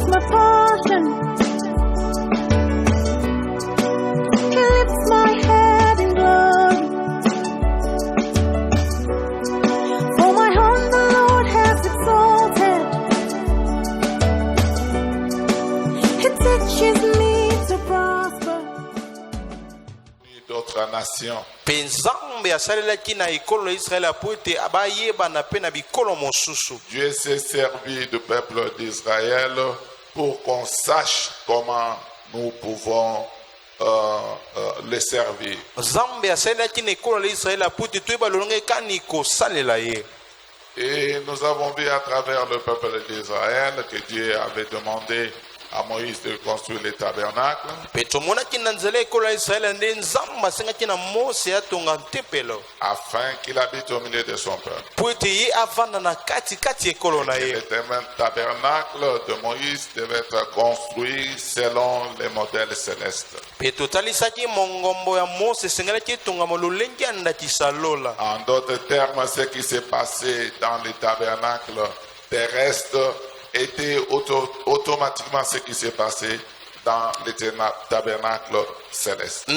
my portion. He lifts my head in glory. For my home the Lord has exalted. He teaches me to prosper. D'autres nations. Dieu s'est servi du peuple d'Israël pour qu'on sache comment nous pouvons le servir. Et nous avons vu à travers le peuple d'Israël que Dieu avait demandé à Moïse de construire les tabernacles. Afin qu'il habite au milieu de son peuple. Et le tabernacle de Moïse devait être construit selon les modèles célestes. En d'autres termes, ce qui s'est passé dans les tabernacles terrestres était automatiquement ce qui s'est passé dans les tabernacles célestes.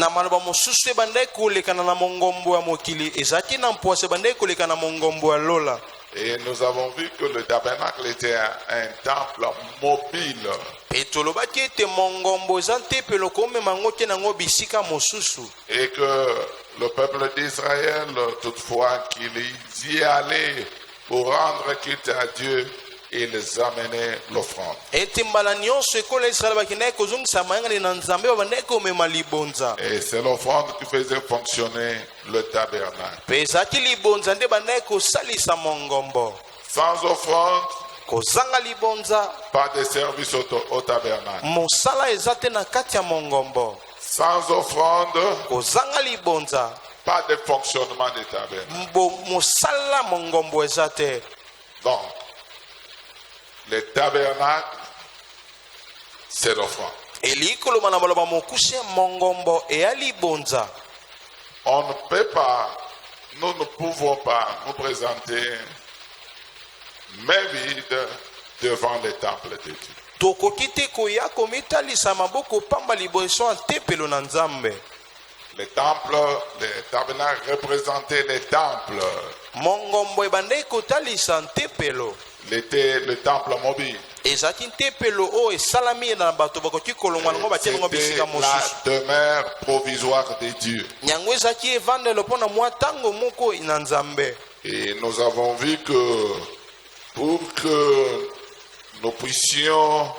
Et nous avons vu que le tabernacle était un temple mobile. Et que le peuple d'Israël, toutefois qu'il y allait pour rendre culte à Dieu, ils amenaient l'offrande. Et c'est l'offrande qui faisait fonctionner le tabernacle. Sans offrande, pas de service au tabernacle. Sans offrande, pas de fonctionnement du tabernacle. Donc, le tabernacle, c'est l'offrande. On ne peut pas, nous ne pouvons pas nous présenter main vide devant le temple de Dieu. Le tabernacle représentait les temples. C'était le temple mobile. C'était la demeure provisoire de Dieu. Et nous avons vu que pour que nous puissions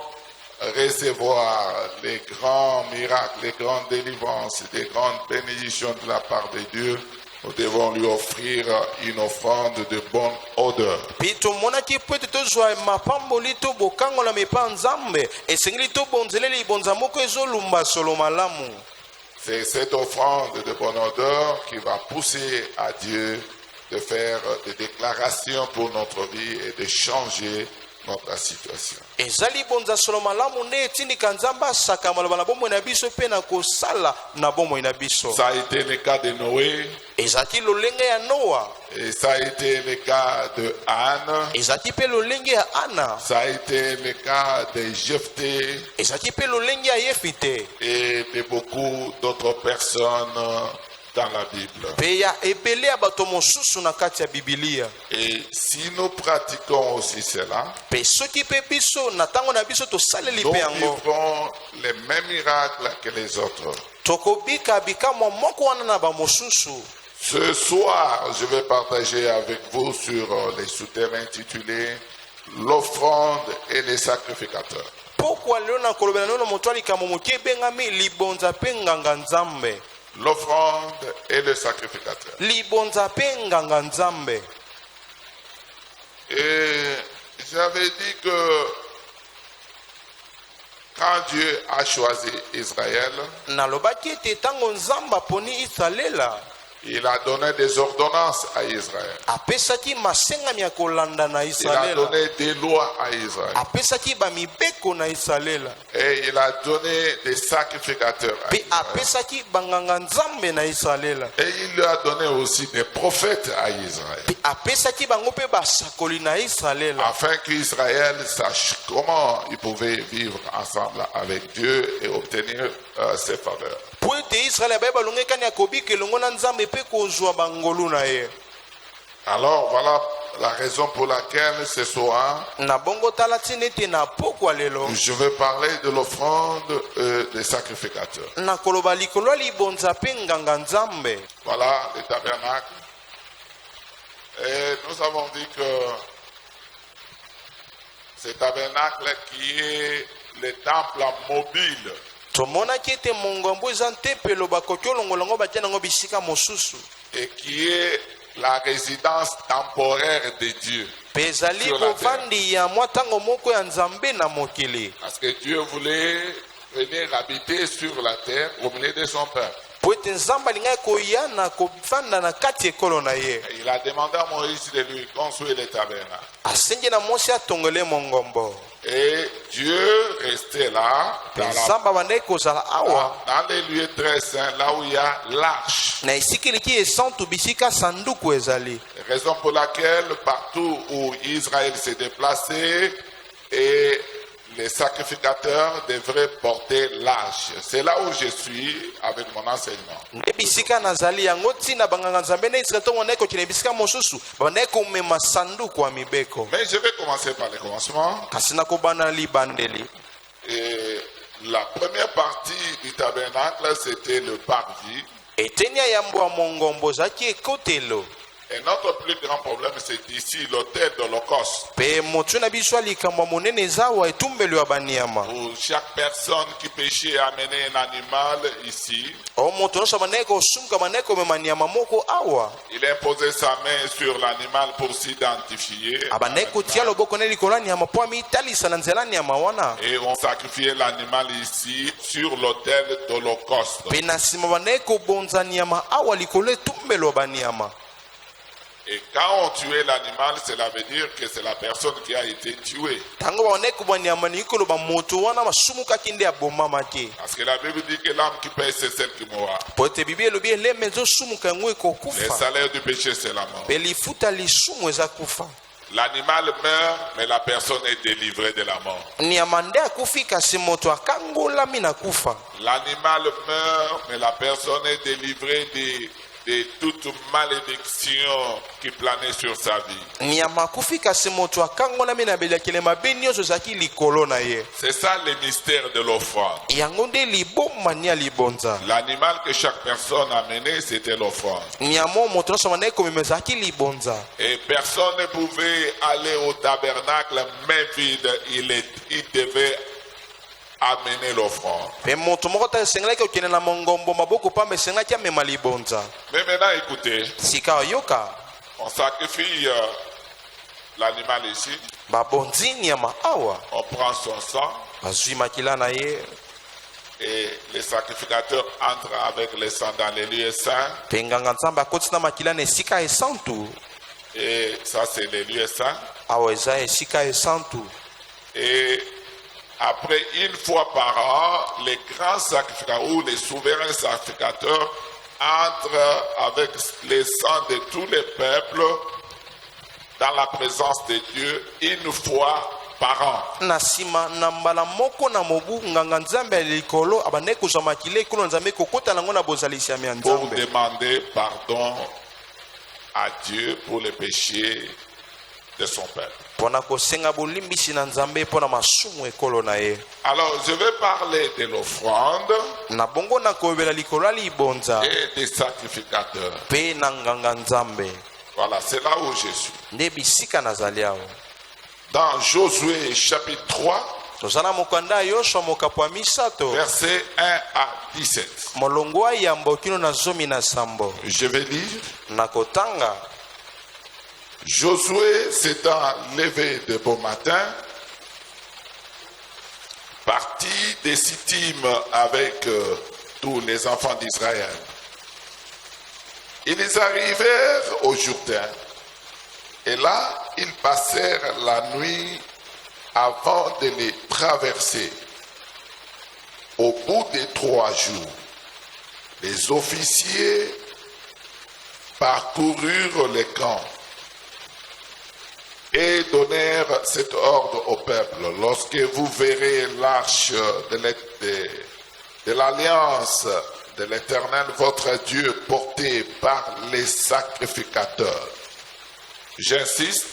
recevoir les grands miracles, les grandes délivrances, les grandes bénédictions de la part de Dieu, nous devons lui offrir une offrande de bonne odeur. C'est cette offrande de bonne odeur qui va pousser à Dieu de faire des déclarations pour notre vie et de changer notre situation. Ça a été le cas de Noé. Et ça a été le cas de Anne. Ça a été le cas de Jephthé. Et de beaucoup d'autres personnes dans la Bible. Et si nous pratiquons aussi cela, nous vivrons les mêmes miracles que les autres. Ce soir, je vais partager avec vous sur les sous-thèmes intitulés l'offrande et les sacrificateurs. L'offrande et le sacrificateur. Et j'avais dit que quand Dieu a choisi Israël, Il a donné des ordonnances à Israël. apesaki masengami ya kolanda na Il a Israela, donné des lois à Israël. apesaki bamibeko na Israela, Et il a donné des sacrificateurs à pe Israël. apesaki banganga nzambe na Israela, Et il lui a donné aussi des prophètes à Israël. pe apesaki bango pe basakoli na Israela, Afin qu'Israël sache comment il pouvait vivre ensemble avec Dieu et obtenir ses faveurs. po ete Israela baye balongekani ya kobika elongo na nzambe pe kozwa bangolu na ye. Alors voilà la raison pour laquelle ce soir, Na bongo tala tina ete na pokwa lelo je veux parler de l'offrande des sacrificateurs. na koloba likolo ya libonza pe nganga nzambe. Voilà le tabernacle. Et nous avons dit que ce tabernacle qui est le temple mobile, tomonaki ete mongombo eza ntempelo bakoki olongola yango batia nango bisika mosusu, et qui est la résidence temporaire de Dieu. mpe ezali Sur la terre. kovandi ya mwa ntango moko ya nzambe na mokili, Parce que Dieu voulait venir habiter sur la terre au milieu de son peuple. po ete nzambe alingaki koya na kovanda na kati ya ekolo na ye. Et il a demandé à Moïse de lui construire le tabernacle. asengi na mosi atongole mongombo, Et Dieu restait là, mpe nzambe abandaki kozala awa dans les lieux très saints, là où il y a l'arche. na esika eleki esantu bisika sanduku ezali. Raison pour laquelle partout où Israël s'est déplacé, et les sacrificateurs devraient porter l'arche. C'est là où je suis avec mon enseignement. nde bisika nazali yango ntina banganga nzambe na Israel ntongo bandaki kokende bisika mosusu babandaki komema sanduku ya mibeko. Mais je vais commencer par le commencement. kasi nakobana na libandeli. Et la première partie du tabernacle, c'était le parvis. eteni ya yambo ya mongombo ezalaki ekotelo, Et notre plus grand problème, c'est ici l'autel d'Holocauste. mpe motu na biso ya likambo ya monene eza awa etumbelo ya baniama. Où chaque personne qui péchait amenait un animal ici. o moto nyonso abandaki kosumuka bandaki komema niama moko awa, Il imposait sa main sur l'animal pour s'identifier. abandaki kotia loboko na likolo ya niama mpo amitalisa na nzela ya niama wana, Et on sacrifiait l'animal ici sur l'autel d'Holocauste. mpe na nsima bandaki kobonza niama awa likolo etumbelo ya baniama. Et quand on tuait l'animal, cela veut dire que c'est la personne qui a été tuée. ntango babandaki kobwa niama ningi koloba moto wana basumukaki nde abomamaki, Parce que la Bible dit que l'âme qui pêche, c'est celle qui mourra. po ete bibi elobi eleme ezosumuka yango Le ekokufa, salaire du péché, c'est la mort. mpe lifuta lisumu eza kufa. L'animal meurt, mais la personne est délivrée de la mort. niama nde akufi kasi moto akangolami na kufa. L'animal meurt, mais la personne est délivrée de toute malédiction qui planait sur sa vie. niama akufi kasi moto akangolami na belakele mabe nyonso ezalaki likolo na ye. C'est ça le mystère de l'offrande. yango nde libomani ya libonza. L'animal que chaque personne a mené, c'était l'offrande. niama oyo moto nyonso abandaki komema ezalaki libonza, Et personne ne pouvait aller au tabernacle main vide. Il devait amener l'offrande. mpe moto moko ta esengelaki kokende na mongombo maboko pamba esengaki amema libonza. Mais maintenant, écoutez, sika oyoka on sacrifie l'animal ici, babonzi niama awa, on prend son sang bazwi makila na ye, et les sacrificateurs entrent avec le sang dans les lieux saints. mpe nganga nzambe akoti na makila na esika esantu. Et ça, c'est les lieux saints. awa eza esika esantu. Et après, une fois par an, les grands sacrificateurs ou les souverains sacrificateurs entrent avec les sangs de tous les peuples dans la présence de Dieu une fois par an. na nsima na mbala moko na mobu nganga nzambe ya likolo abandaki kozwa makila ekolo nzambe kokota nango na bozalisi ya Pour nzambe, demander pardon à Dieu pour les péchés de son peuple. mpo na kosenga bolimbisi na nzambe mpo na masumu ekolo na ye. Alors, je vais parler de l'offrande na bongo na koyebela likolo ya libonza et des sacrificateurs. mpe na nganga nzambe, Voilà, c'est là où je suis. nde bisika nazali awa. Dans Josué chapitre 3, toza na mokanda ya yoswa mokapo ya misato versets 1 à 17. molongo ya yambo kino na zomi na sambo. Je vais lire. na kotanga Josué s'étant levé de bon matin, partit de Sittim avec tous les enfants d'Israël. Ils arrivèrent au Jourdain, et là, ils passèrent la nuit avant de les traverser. Au bout des 3 jours, les officiers parcoururent les camps et donnèrent cet ordre au peuple: lorsque vous verrez l'arche de l'alliance de l'Éternel votre Dieu portée par les sacrificateurs. J'insiste,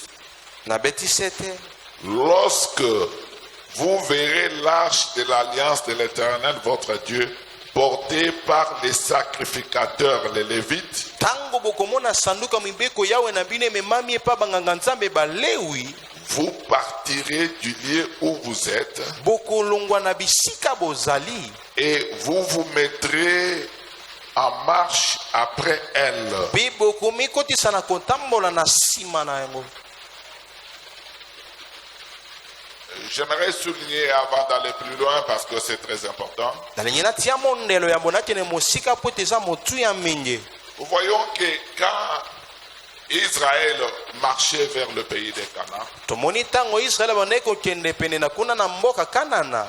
na beti 7 lorsque vous verrez l'arche de l'alliance de l'Éternel votre Dieu portée par les sacrificateurs, les Lévites, tango bokomona sanduka mibeko yawe na bino ememami epa banganga nzambe balewi, vous partirez du lieu où vous êtes bokolongwa na bisika bozali, et vous vous mettrez en marche après elle. mpe bokomikotisa na kotambola na nsima na yango. J'aimerais souligner avant d'aller plus loin parce que c'est très important. nalingi natia mondelo yambo nakende mosika po ete eza motu ya mingi. Nous voyons que quand Israël marchait vers le pays des Canaan, tomoni ntango israele bandeki kokende pene na kuna na mboka kanana,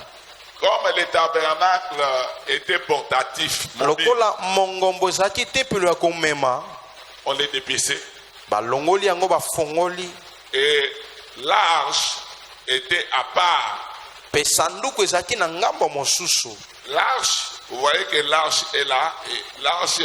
comme les tabernacles étaient portatifs, mobiles, lokola mongombo ezalaki tempelo ya komema, on les dépiçait balongoli yango bafongoli, et l'arche était à part. mpe sanduku ezalaki na ngambo mosusu. L'arche, vous voyez que l'arche est là, et l'arche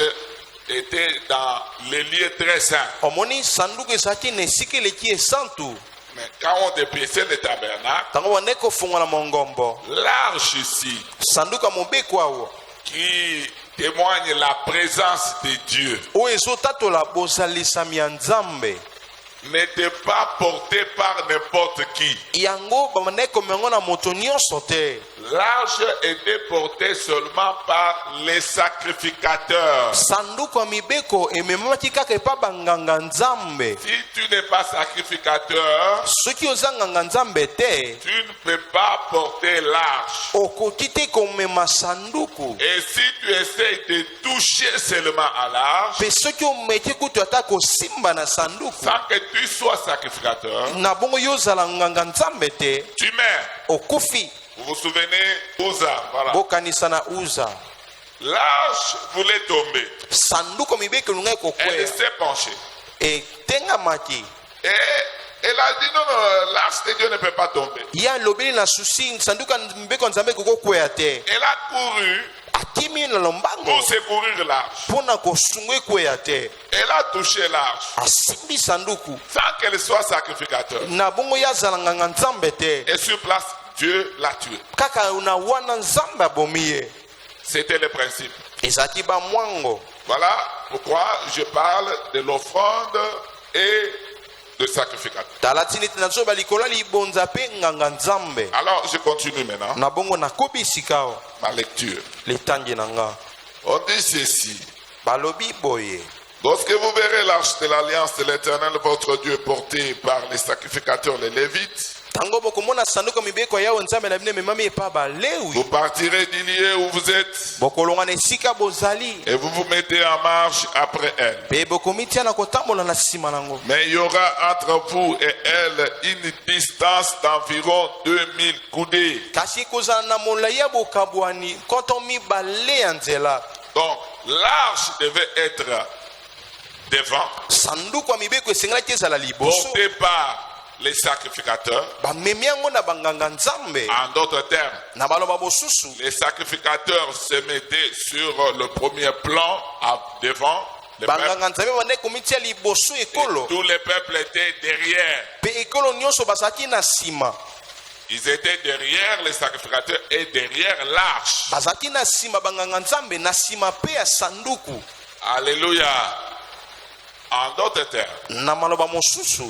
était dans les lieux très saints. omoni sanduku ezalaki na esika eleki esantu. Mais quand on dépiçait le tabernacle, ntango bandeki kofongola mongombo, l'arche ici, sanduku ya mobeko awa qui témoigne la présence de Dieu, oyo ezotatola bozalisami ya nzambe, n'était pas portée par n'importe qui. yango bandeki komengo na moto nyonso te. L'arche était portée seulement par les sacrificateurs. sanduku ya mibeko ememamaki kaka epa banganga nzambe. Si tu n'es pas sacrificateur, soki oza nganga nzambe te, tu ne peux pas porter l'arche. okoki te komema sanduku. Et si tu essaies de toucher seulement à l'arche, mpe soki omeki kutu ata kosimba na sanduku, sans que tu sois sacrificateur, na bongo yo ozala nganga nzambe te, tu meurs. okufi. Vous vous souvenez, Uza, voilà. bokanisa na uza, L'arche voulait tomber. sanduku ya mibeko elungai Elle kokwea, s'est penchée. etengamaki. Et elle a dit non, l'arche de Dieu ne peut pas tomber. ye alobeli na susi sanduku ya mibeko ya nzambe ekokokwea te. Elle a couru akimi na lombango pour secourir l'arche. mpo na kosunga ekwea te. Elle a touché l'arche asimbi sanduku sans qu'elle soit sacrificateur. na bongo ye azala nganga nzambe te, Et sur place, Dieu l'a tué. kaka na wana nzambe abomi ye. C'était le principe. ezalaki bamwango. Voilà pourquoi je parle de l'offrande et de sacrificateur. tala ti neti nazoba likolo ya libonza mpe nganga nzambe. Alors, je continue maintenant na bongo nakobi esika awa ma lecture. litangi na nga On dit ceci. balobi boye: Lorsque vous verrez l'arche de l'alliance de l'Éternel, votre Dieu, portée par les sacrificateurs, les Lévites, ntango bokomona sanduku ya mibeko ya yawe nzambe na bino ememami epa balewi, vous partirez du lieu où vous êtes bokolonga na esika bozali, et vous vous mettez en marche après elle. mpe bokomitia na kotambola na nsima nango. Mais il y aura entre vous et elle une distance d'environ 2000 coudées. kasi ekozala na molai ya bokabwani nkoto mibale ya nzela. Donc, l'arche devait être devant, sanduku ya mibeko esengelaki ezala liboso, portée par les sacrificateurs. bamemi yango na banganga nzambe. En d'autres termes, na baloba bosusu, les sacrificateurs se mettaient sur le premier plan devant le peuple. banganga nzambe bandeki komitia liboso ekolo, Tous les peuples étaient derrière. mpe ekolo nyonso bazalaki na nsima. Ils étaient derrière les sacrificateurs et derrière l'arche. bazalaki na nsima banganga nzambe, na nsima mpe ya sanduku. Alléluia. En d'autres termes, na maloba mosusu,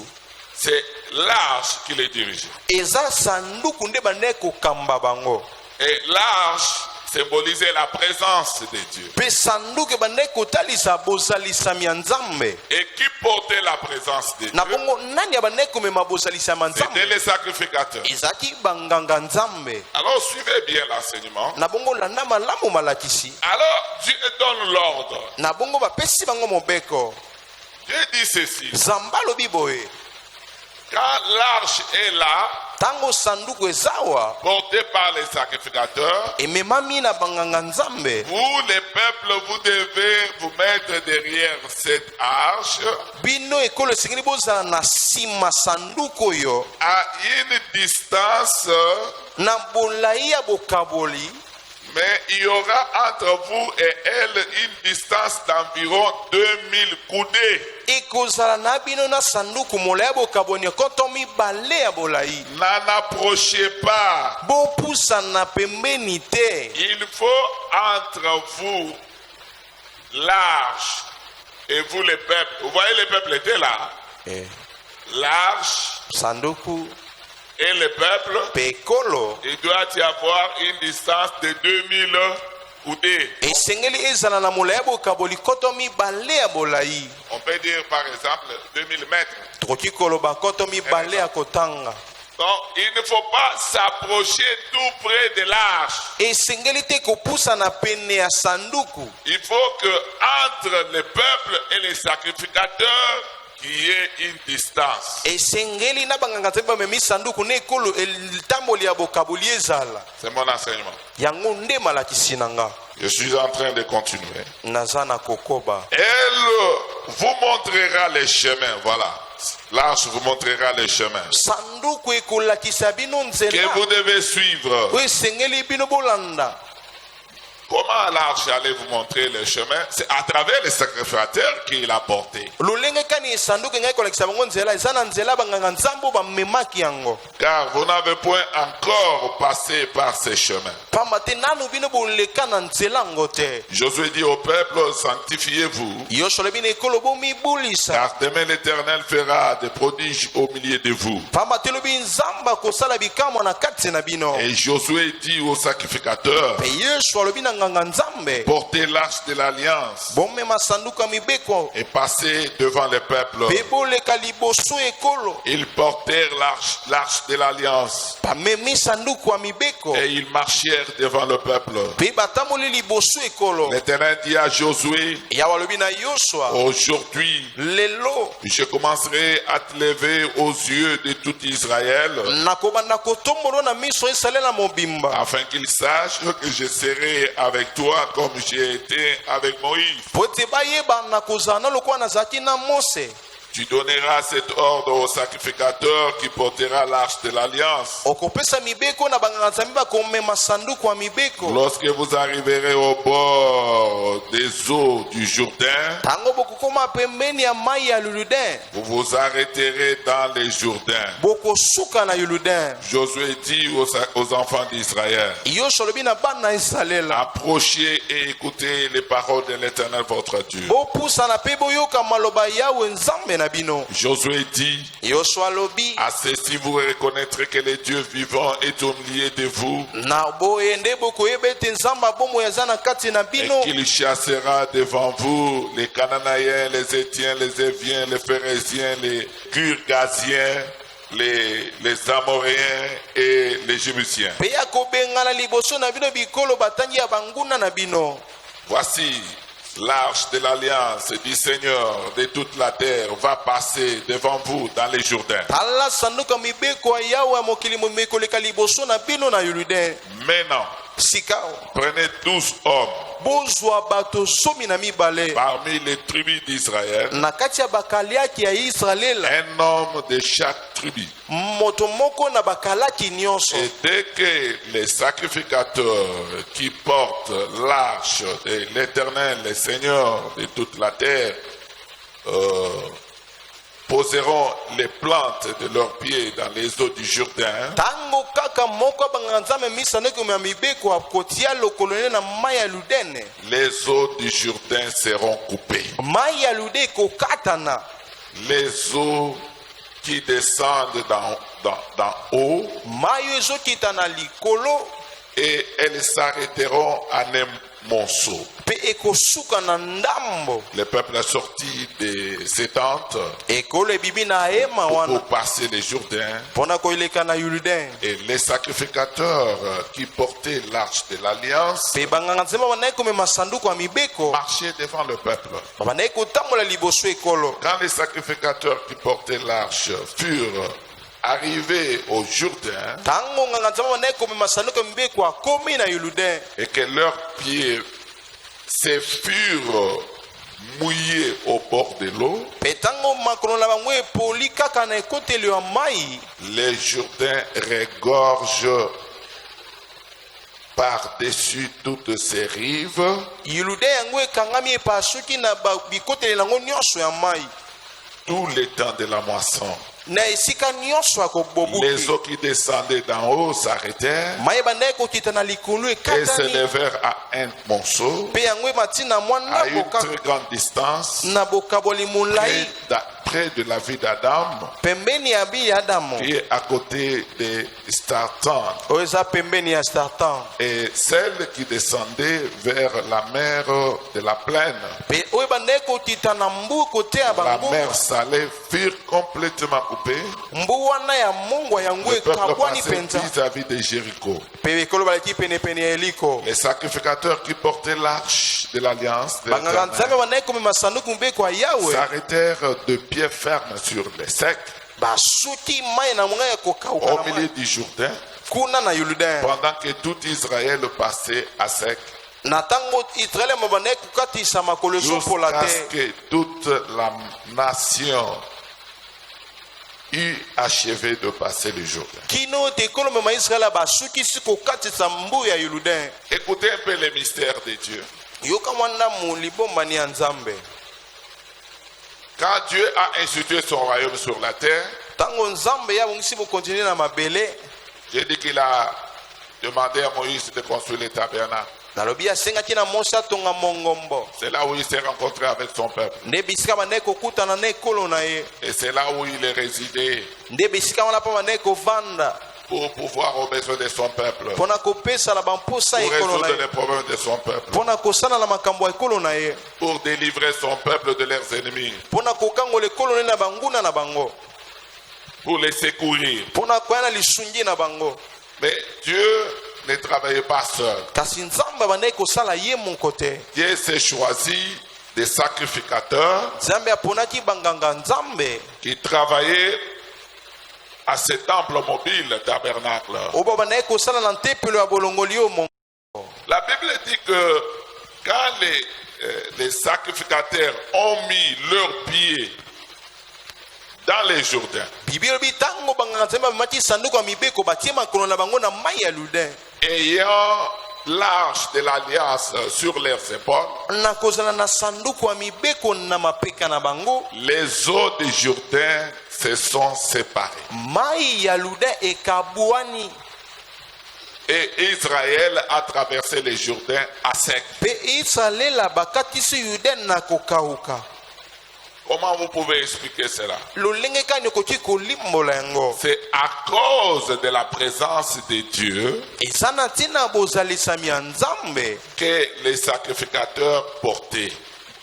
c'est l'arche qui les dirigeait. eza sanduku nde bandeki kokamba bango. Et l'arche symboliser la présence de Dieu. mpe sanduku ebandaki kotalisa bozalisami ya nzambe. Et qui portait la présence de Na Dieu? bongo nani abandaki komema bozalisami ya C'était nzambe? les sacrificateurs. Ezalaki banganga nzambe. Alors suivez bien l'enseignement. Na bongo landa malamu malakisi. Alors Dieu donne l'ordre. Na bongo bapesi bango mobeko. Dieu dit ceci. Nzambe alobi boye. Quand l'arche est là, Tango sanduku ezawa. portée par les sacrificateurs, Ememami na banganga nzambe. vous, les peuples, vous devez vous mettre derrière cette arche Bino ekolo esengeli bozala na nsima sanduku oyo. à une distance, Na bolai ya bokaboli. mais il y aura entre vous et elle une distance d'environ 2000 coudées. Ekozala na bino na sanduku molai ya bokaboni koto mibale ya bolai. N'en approchez pas. Bopusana pembeni te. Il faut entre vous l'arche et vous les peuples. Vous voyez, les peuples étaient là. L'arche Sanduku et les peuples, pekolo. il doit y avoir une distance de 2000 coudées. Esengeli ezala na molai ya bokaboli koto mibale ya bolai. On peut dire par exemple 2000 mètres. Tokoki koloba koto mibale ya kotanga. Donc il ne faut pas s'approcher tout près de l'arche. Esengeli te kopusana pene ya sanduku. Il faut que entre les peuples et les sacrificateurs, qu'il y ait une distance. Esengeli na banganga nzambe bamemi sanduku na ekolo elitamboli ya bokaboli ezala. C'est mon enseignement. Yango nde malakisi na nga. Je suis en train de continuer. Naza na kokoba. Elle vous montrera les chemins. Voilà. L'arche vous montrera les chemins Sanduku ekolakisa bino que nzela. vous devez suivre. Oyo esengeli bino bolanda. Comment l'arche allait vous montrer les chemins? C'est à travers les sacrificateurs qu'il a porté. Lolenge kani sanduku ngai kolakisa bango nzela eza na nzela banganga nzambo bamemaki yango. Car vous n'avez point encore passé par ces chemins. Pamba te nanu bino boleka na nzela ngo te. Josué dit au peuple, sanctifiez-vous. Yoshua bino ekolo bomibulisa. Car demain l'Éternel fera des prodiges au milieu de vous. Pamba te lobi nzamba kosala bikamwa na kati na bino. Et Josué dit aux sacrificateurs, Pe Yoshua lobi na nganga nzambe. portez l'arche de l'alliance Bomema sanduku ya mibeko. et passez devant les peuples. Pe boleka liboso ekolo. Ils portèrent l'arche de l'alliance Bamemi sanduku ya mibeko. et ils marchèrent devant le peuple. Pe batamoli liboso ekolo. L'Éternel dit à Josué, Yawa lobi na Yoshua. aujourd'hui, Lelo. je commencerai à te lever aux yeux de tout Israël, Nakobanda kotombolo na miso esalela mobimba. afin qu'ils sachent que je serai avec toi comme j'ai été avec Moïse. Po ete bayeba na kozala na lokola nazalaki na Mose. Tu donneras cet ordre au sacrificateur qui portera l'arche de l'alliance. Okopesa mibeko na banganga nzambe bakomema sanduku ya mibeko. Lorsque vous arriverez au bord des eaux du Jourdain, Tango bokokoma pembeni ya mai ya Yuludin. vous vous arrêterez dans les Jourdains. Bokosuka na Yuludin. Josué dit aux enfants d'Israël, Yoshua lobi na bana Israela. approchez et écoutez les paroles de l'Éternel votre Dieu. Bopusana pe boyoka maloba yawe nzambe na bino. Josué dit, Yoshua lobi. à ceci vous reconnaîtrez que le Dieu vivant est au milieu de vous Na boyende bokoyeba ete nzambe abomo yaza na kati na et bino. qu'il chassera devant vous les Cananéens, les Étiens, les Éviens, les Phérésiens, les Girgasiens, les Amoréens et les Jébusiens. Pe ya kobengana liboso na bino bikolo batangi ya banguna na bino. Voici l'arche de l'alliance du Seigneur de toute la terre va passer devant vous dans les Jourdains. Tala sanduku ya mibeko ya Yawe ya mokili momekoleka liboso na bino na Yuludin. Maintenant, Sika prenez 12 hommes bozwa bato zomi na mibale. parmi les tribus d'Israël, Na kati ya bakalaki ya Israela. un homme de chaque tribu. Moto moko na bakalaki nyonso. Et dès que les sacrificateurs qui portent l'arche de l'Éternel, le Seigneur de toute la terre, poseront les plantes de leurs pieds dans les eaux du Jourdain, Tango kaka moko banganga nzambe misano ya mibeko akotia lokolo na mai ya Yuludene. les eaux du Jourdain seront coupées. Mai ya Yuludene kokatana. Les eaux qui descendent d'en haut Mai ezokita na likolo et elles s'arrêteront à un monceau. mpe ekosuka na ndambo. Le peuple a sorti de ses tentes Ekolo ebibi na hema wana pour passer les Jourdains. mpona koeleka na Yordin. Et les sacrificateurs qui portaient l'arche de l'alliance Mpe banganga nzambe babandaki komema sanduku ya mibeko marchaient devant le peuple. babandaki kotambola liboso ekolo. Quand les sacrificateurs qui portaient l'arche furent arrivés au Jourdain Ntango nganga nzambe babandaki komema sanduku ya mibeko akomi na Yordin, et que leurs pieds se furent mouillés au bord de l'eau, mpe ntango makolo na bango epoli kaka na ekoteli ya mai, les Jourdains regorgent par-dessus toutes ses rives Yordin yango ekangami epasuki na bikoteli nango nyonso ya mai, tout le temps de la moisson. na esika nyonso ya Les kobobuki. eaux qui descendaient d'en haut s'arrêtèrent Mai ebandaki kokita na likolo et ekatani, s'élevèrent à un monceau mpe yango emati na mwa à ndako une kaka très grande distance na bokaboli molai près de la ville d'Adam pembeni ya bi ya Adamu, qui est à côté de Startan, oyo eza pembeni ya Startan, et celle qui descendait vers la mer de la plaine, mpe oyo ebandaki kokita na mbu kote ya la bango, mer salée, furent complètement coupées. mbu wana ya mongwa yango Le peuple ekabwani passait mpenza, vis-à-vis de Jéricho. mpe ekolo baleki penepene ya eliko. Les sacrificateurs qui portaient l'arche de l'alliance de banganga l'Éternel nzambe bandaki komema sanduku mibeko ya Yawe, s'arrêtèrent de pied ferme sur les secs basuki mai na mongai ya kokauka au na milieu mai du Jourdain kuna na Yordin. pendant que tout Israël passait à sec Na ntango Israele babandaki kokatisa makolo ezopola jusqu'à ce te, que toute la nation eut achevé de passer le Jourdain. kino ete ekolo mema Israele basukisi kokatisa mbu ya Yordin. Écoutez un peu les mystères de Dieu. yoka mwa ndamu libombani ya Nzambe. Quand Dieu a institué son royaume sur la terre, Ntango Nzambe yabongisi bokontinue na mabele, j'ai dit qu'il a demandé à Moïse de construire le tabernacle. nalobi asengaki na Mose atonga mongombo. C'est là où il s'est rencontré avec son peuple. Nde bisika bandaki kokutana na ekolo na ye, Et c'est là où il est résidé nde bisika wana mpo bandaki kovanda pour pouvoir aux besoins de son peuple, pour mpona kopesala bamposa ya ekolo na résoudre ye, les problèmes de son peuple, mpona kosala na makambo ya ekolo na ye, pour délivrer son peuple de leurs ennemis, mpona kokangola ekolo ne na banguna na bango, pour les secourir. mpona koya na lisungi na bango. Mais Dieu ne travaillait pas seul. Kasi Nzambe bandaki kosala ye moko te. Dieu s'est choisi des sacrificateurs Nzambe aponaki banganga Nzambe qui travaillaient à ce temple mobile tabernacle. oyo bandaki kosala na tempelo ya bolongoli oyo mongo. La Bible dit que quand les sacrificateurs ont mis leurs pieds dans les Jourdains, Bible elobi ntango banganga Nzambe bamati sanduku ya mibeko batie makolo na bango na mai ya Yordin, ayant l'arche de l'alliance sur leurs épaules, na kozala na sanduku ya mibeko na mapeka na bango, les eaux de Jourdain se sont séparées. mai ya Yordin ekabwani, Et Israël a traversé les Jourdains à sec. mpe Israela bakatisi Yordin na kokauka. Comment vous pouvez expliquer cela? Lolenge kani okoki kolimbola yango? C'est à cause de la présence de Dieu Eza na ntina bozalisami ya Nzambe que les sacrificateurs portaient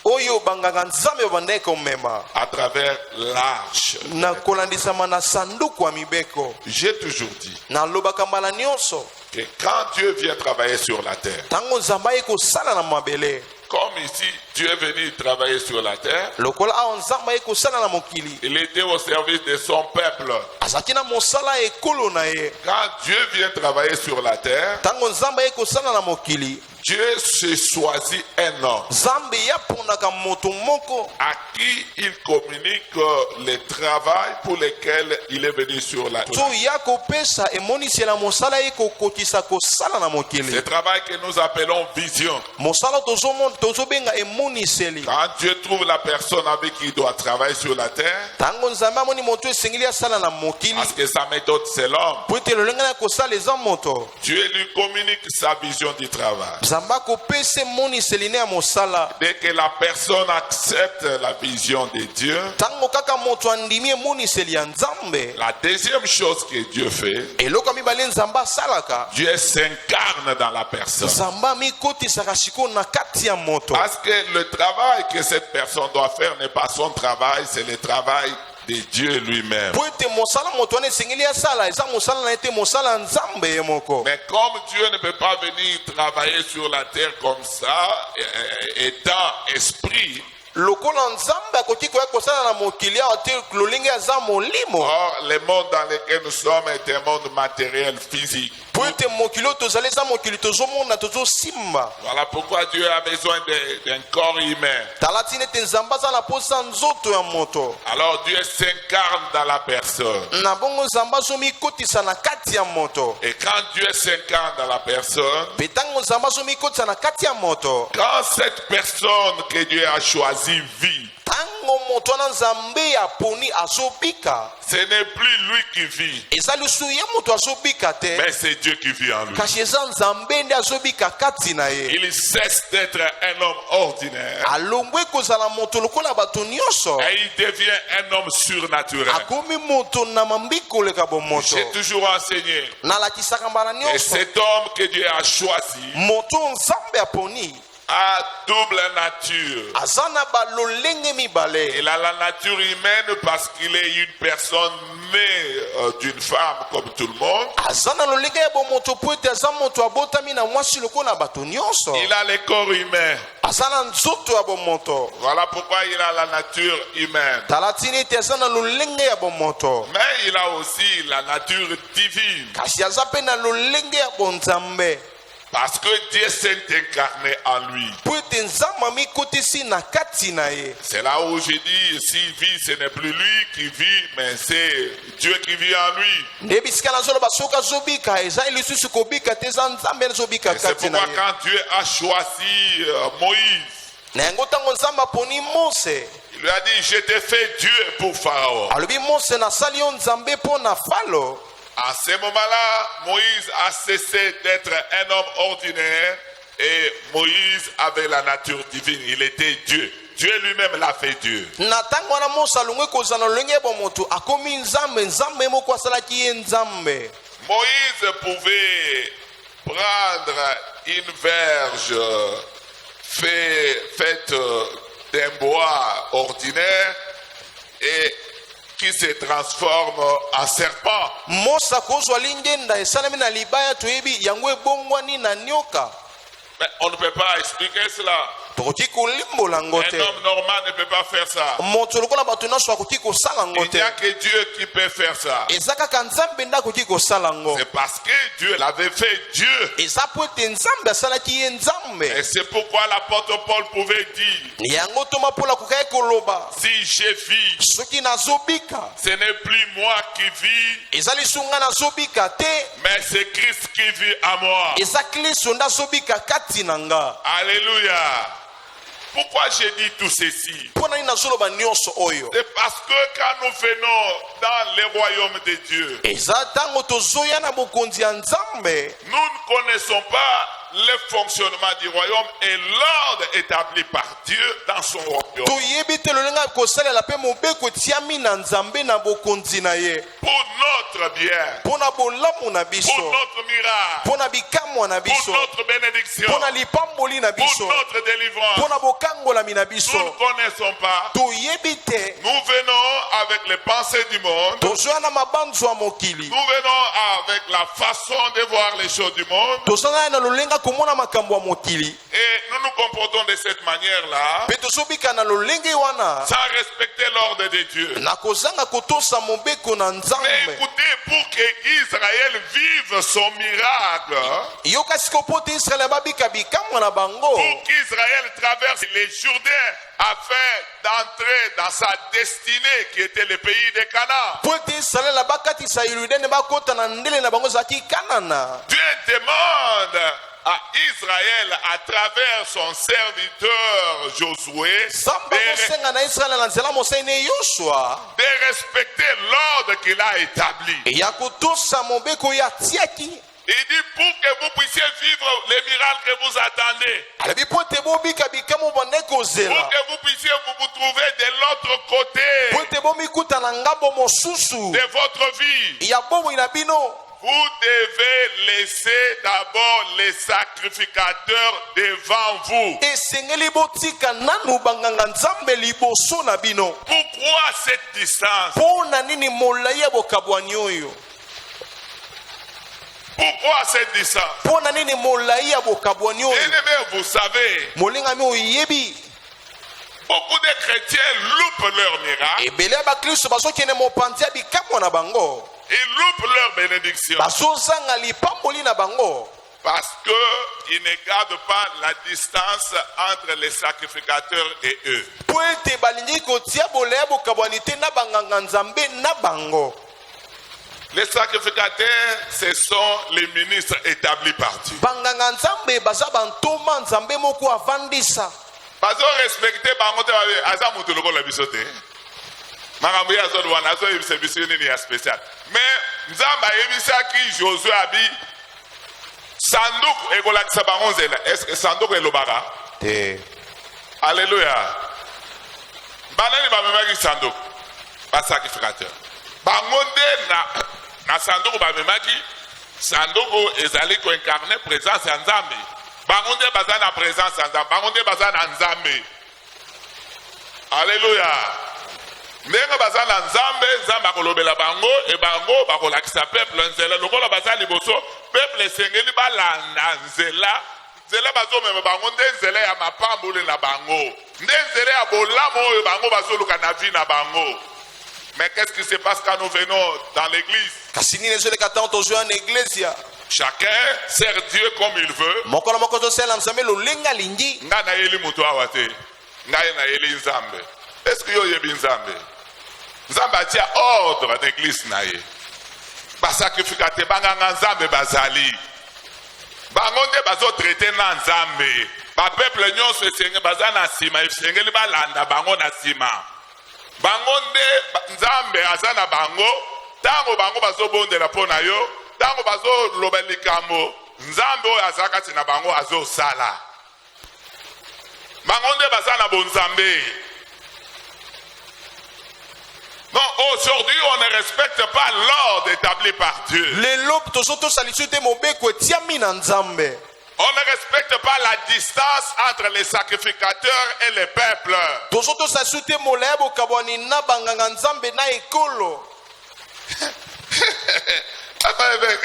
oyo banganga Nzambe babandaki komema à travers l'arche. na kolandisama na sanduku ya mibeko. J'ai toujours dit Nalobaka mbala nyonso que quand Dieu vient travailler sur la terre, ntango Nzambe aye kosala na mabele, comme ici Dieu est venu travailler sur la terre, lokola awa Nzambe aye kosala na mokili, il était au service de son peuple. azalaki na mosala ya ekolo na ye. Quand Dieu vient travailler sur la terre, Ntango Nzambe aye kosala na mokili, Dieu se choisit un homme Nzambe yapondaka moto moko à qui il communique le travail pour lequel il est venu sur la to terre. ya kopesa emonisela mosala ye kokotisa kosala na mokili. Ce travail que nous appelons vision. Mosala tozobenga emoniseli. Quand Dieu trouve la personne avec qui il doit travailler sur la terre, Ntango Nzambe amoni moto esengeli asala na mokili, parce que sa méthode c'est l'homme, po ete lolenge na kosala eza moto, Dieu lui communique sa vision du travail. nzambe akopesa emoniseli ne ya mosala Dès que la personne accepte la vision de Dieu, ntango kaka moto andimi emoniseli ya nzambe la deuxième chose que Dieu fait, eloko ya mibale nzambe asalaka Dieu s'incarne dans la personne. nzambe amikotisaka sikoyo na kati ya moto Parce que le travail que cette personne doit faire n'est pas son travail, c'est le travail de Dieu lui-même. po ete mosala moto wana esengeli asala eza mosala na ete mosala ya nzambe ye moko Mais comme Dieu ne peut pas venir travailler sur la terre comme ça, étant esprit, lokola nzambe akoki koya kosala na mokili awa te lolenge aza molimo or le monde dans lequel nous sommes est un monde matériel, physique. po ete mokili oyo tozali eza mokili tozomona tozosimba Voilà pourquoi Dieu a besoin d'un corps humain. tala tina ete nzambe aza na posa nzoto ya moto Alors Dieu s'incarne dans la personne. na bongo nzambe azomikotisa na kati ya moto Et quand Dieu s'incarne dans la personne, mpe ntango nzambe azomikotisa na kati ya moto quand cette personne que Dieu a choisie vit, ntango moto wana nzambe aponi azobika ce n'est plus lui qui vit, eza lisusu ye moto azobika te mais c'est Dieu qui vit en lui. kasi eza nzambe nde azobika kati na ye Il cesse d'être un homme ordinaire alongwe kozala moto lokola bato nyonso et il devient un homme surnaturel. akomi moto na mambi koleka bomoto J'ai toujours enseigné. nalakisaka mbala Et nyonso cet homme que Dieu a choisi moto nzambe aponi a double nature. aza na balolenge mibale Il a la nature humaine parce qu'il est une personne née d'une femme comme tout le monde. aza na lolenge ya bomoto po ete aza moto abotami na mwasi lokola bato nyonso Il a le corps humain. aza na nzoto ya bomoto Voilà pourquoi il a la nature humaine. tala tina ete aza na lolenge ya bomoto Mais il a aussi la nature divine. kasi aza mpe na lolenge ya bonzambe Parce que Dieu s'est incarné en lui. po ete nzambe amikotisi na kati na ye C'est là où je dis, s'il vit, ce n'est plus lui qui vit, mais c'est Dieu qui vit en lui. nde bisika nazoloba soki azobika eza lisusu kobika te eza nzambe azobika Et c'est kati na pourquoi ye quand Dieu a choisi Moïse, na yango ntango nzambe aponi mose il lui a dit, je t'ai fait Dieu pour Pharaon. alobi mose nasali yo nzambe mpo na falo À ce moment-là, Moïse a cessé d'être un homme ordinaire et Moïse avait la nature divine. Il était Dieu. Dieu lui-même l'a fait Dieu. na ntango wana mose alongwe kozala na lolenge ya bomoto akomi nzambe nzambe moko asalaki ye nzambe Moïse pouvait prendre une verge faite d'un bois ordinaire et qui se transforme en serpent. mose akozwa lingenda esalemi na libaya toyebi yango ebongwani na nyoka Mais on ne peut pas expliquer cela. tokoki kolimbola yango Un te homme normal ne peut pas faire ça. moto lokola bato nyonso akoki kosala yango Il te n'y a que Dieu qui peut faire ça. eza kaka nzambe nde akoki kosala yango C'est parce que Dieu l'avait fait Dieu. eza po ete nzambe asalaki ye nzambe Et c'est pourquoi l'apôtre Paul pouvait dire, yango toma mpola kokaki koloba si je vis, soki nazobika ce n'est plus moi qui vis, eza lisu ngai nazobika te mais c'est Christ qui vit en moi. eza kristo nde azobika kati na nga Alléluia. Pourquoi j'ai dit tout ceci? mpo nani nazoloba nyonso oyo C'est parce que quand nous venons dans le royaume de Dieu, eza ntango tozoya na bokonzi ya nzambe nous ne connaissons pas le fonctionnement du royaume et l'ordre établi par Dieu dans son royaume. toyebi te lolenge ya kosalela mpe mobeko etiami na nzambe na bokonzi na ye Pour notre bien, mpo na bolamu na pour biso notre miracle, mpo na bikamwa na pour biso notre bénédiction, mpo na lipamboli na pour biso notre mpo délivrance. na bokangolami na Nous ne biso connaissons pas. toyebi te Nous venons avec les pensées du monde. tozoya na mabanzo ya mokili Nous venons avec la façon de voir les choses du monde. tozana na lolenga komona makambo ya mokili Et nous nous comportons de cette manière-là, mpe tozobika na lolenge wana sans respecter l'ordre de Dieu. na kozanga kotosa mobeko na Mais nzambe écoutez, pour que Israël vive son miracle, yoka siko po te israele babika bikamwa na bango pour qu'Israël traverse les Jourdains afin d'entrer dans sa destinée qui était le pays de Canaan, po ete israele bakatisa yordane bakota na ndele na bango ezalaki kanana Dieu demande à Israël à travers son serviteur Josué nzambe akosenga na israele na nzela mosai ne yosua de respecter l'ordre qu'il a établi. ya kotosa mobeko oyo atiaki Il dit pour que vous puissiez vivre les général que vous attendez, alobi po ete bobika bikemo bande pour kozela que vous puissiez vous trouver de l'autre côté po ete bomikuta na ngambo mosusu de votre vie. ya bomoi na bino. Vous devez laisser d'abord les sacrificateurs devant vous. Esengeli botika nanu banganga nzambe liboso na bino. Pourquoi cette distance? Po na nini molai ya bokabwani oyo? Pourquoi cette distance? Po na nini molai ya bokabwani oyo? Bien-aimés, vous savez, Molingami oyebi beaucoup de chrétiens loupent leur miracle. ebele ya bakristo bazokende mopanzi ya bikamwa na bango, Ils loupent leur bénédiction bazozanga lipamboli na bango parce qu'ils ne gardent pas la distance entre les sacrificateurs et eux. po ete balingi kotia boleya ya bokabwani te na banganga nzambe na bango. Les sacrificateurs, ce sont les ministres établis par Dieu. Banganga nzambe baza bantoma nzambe moko avandisa. Bazo respecter bango te babe aza mutu lokola biso te. Makambo ya zo wana zo yebisa biso nini ya spécial. Mais nzamba yebisaki Josué abi sanduku ekolakisa bango nzela. Est-ce que sanduku elobaka? Te. Alléluia. Banani bamemaki sanduku basacrificateur. Bango nde na sanduku bamemaki sanduku ezali koincarne présence ya Nzambe. Bango nde baza na présence ya Nzambe. Bango nde baza na Nzambe. Alléluia. Ndenge baza na Nzambe, Nzambe akolobela bango e bango bakolakisa peuple nzela. Lokola baza liboso, peuple esengeli balanda nzela. Nzela bazomema bango nde nzela ya mapambole na bango. Nde nzela ya bolamu oyo bango bazoluka na vie na bango. Mais qu'est-ce qui se passe quand nous venons dans l'église? Kasi nini ezoleka ntango tozwa na iglesia? Chacun sert Dieu comme il veut. Moko na moko tosala nzambe lolenge alingi. Nga na yeli mutu awa te. Nga na yeli Nzambe. Est-ce que yo yebi Nzambe? Nzambe atia ordre d'église na ye. Basacrificateur banganga Nzambe bazali. Bango nde bazo traiter na Nzambe. Ba peuple nyonso esenge baza na sima esengeli balanda bango na sima. Bango nde Nzambe aza na bango. Tango bango bazo bondela pona yo. Tango bazo loba likambo. Nzambe oyo azaka tina bango azo sala. Bango nde baza na bonzambe. Non, aujourd'hui, on ne respecte pas l'ordre établi par Dieu. Lelo tozoto salisute mobeko etiami na nzambe. On ne respecte pas la distance entre les sacrificateurs et les peuples. Tozoto salisute molaya bokabwani na banganga nzambe na ekolo. Attends, mec.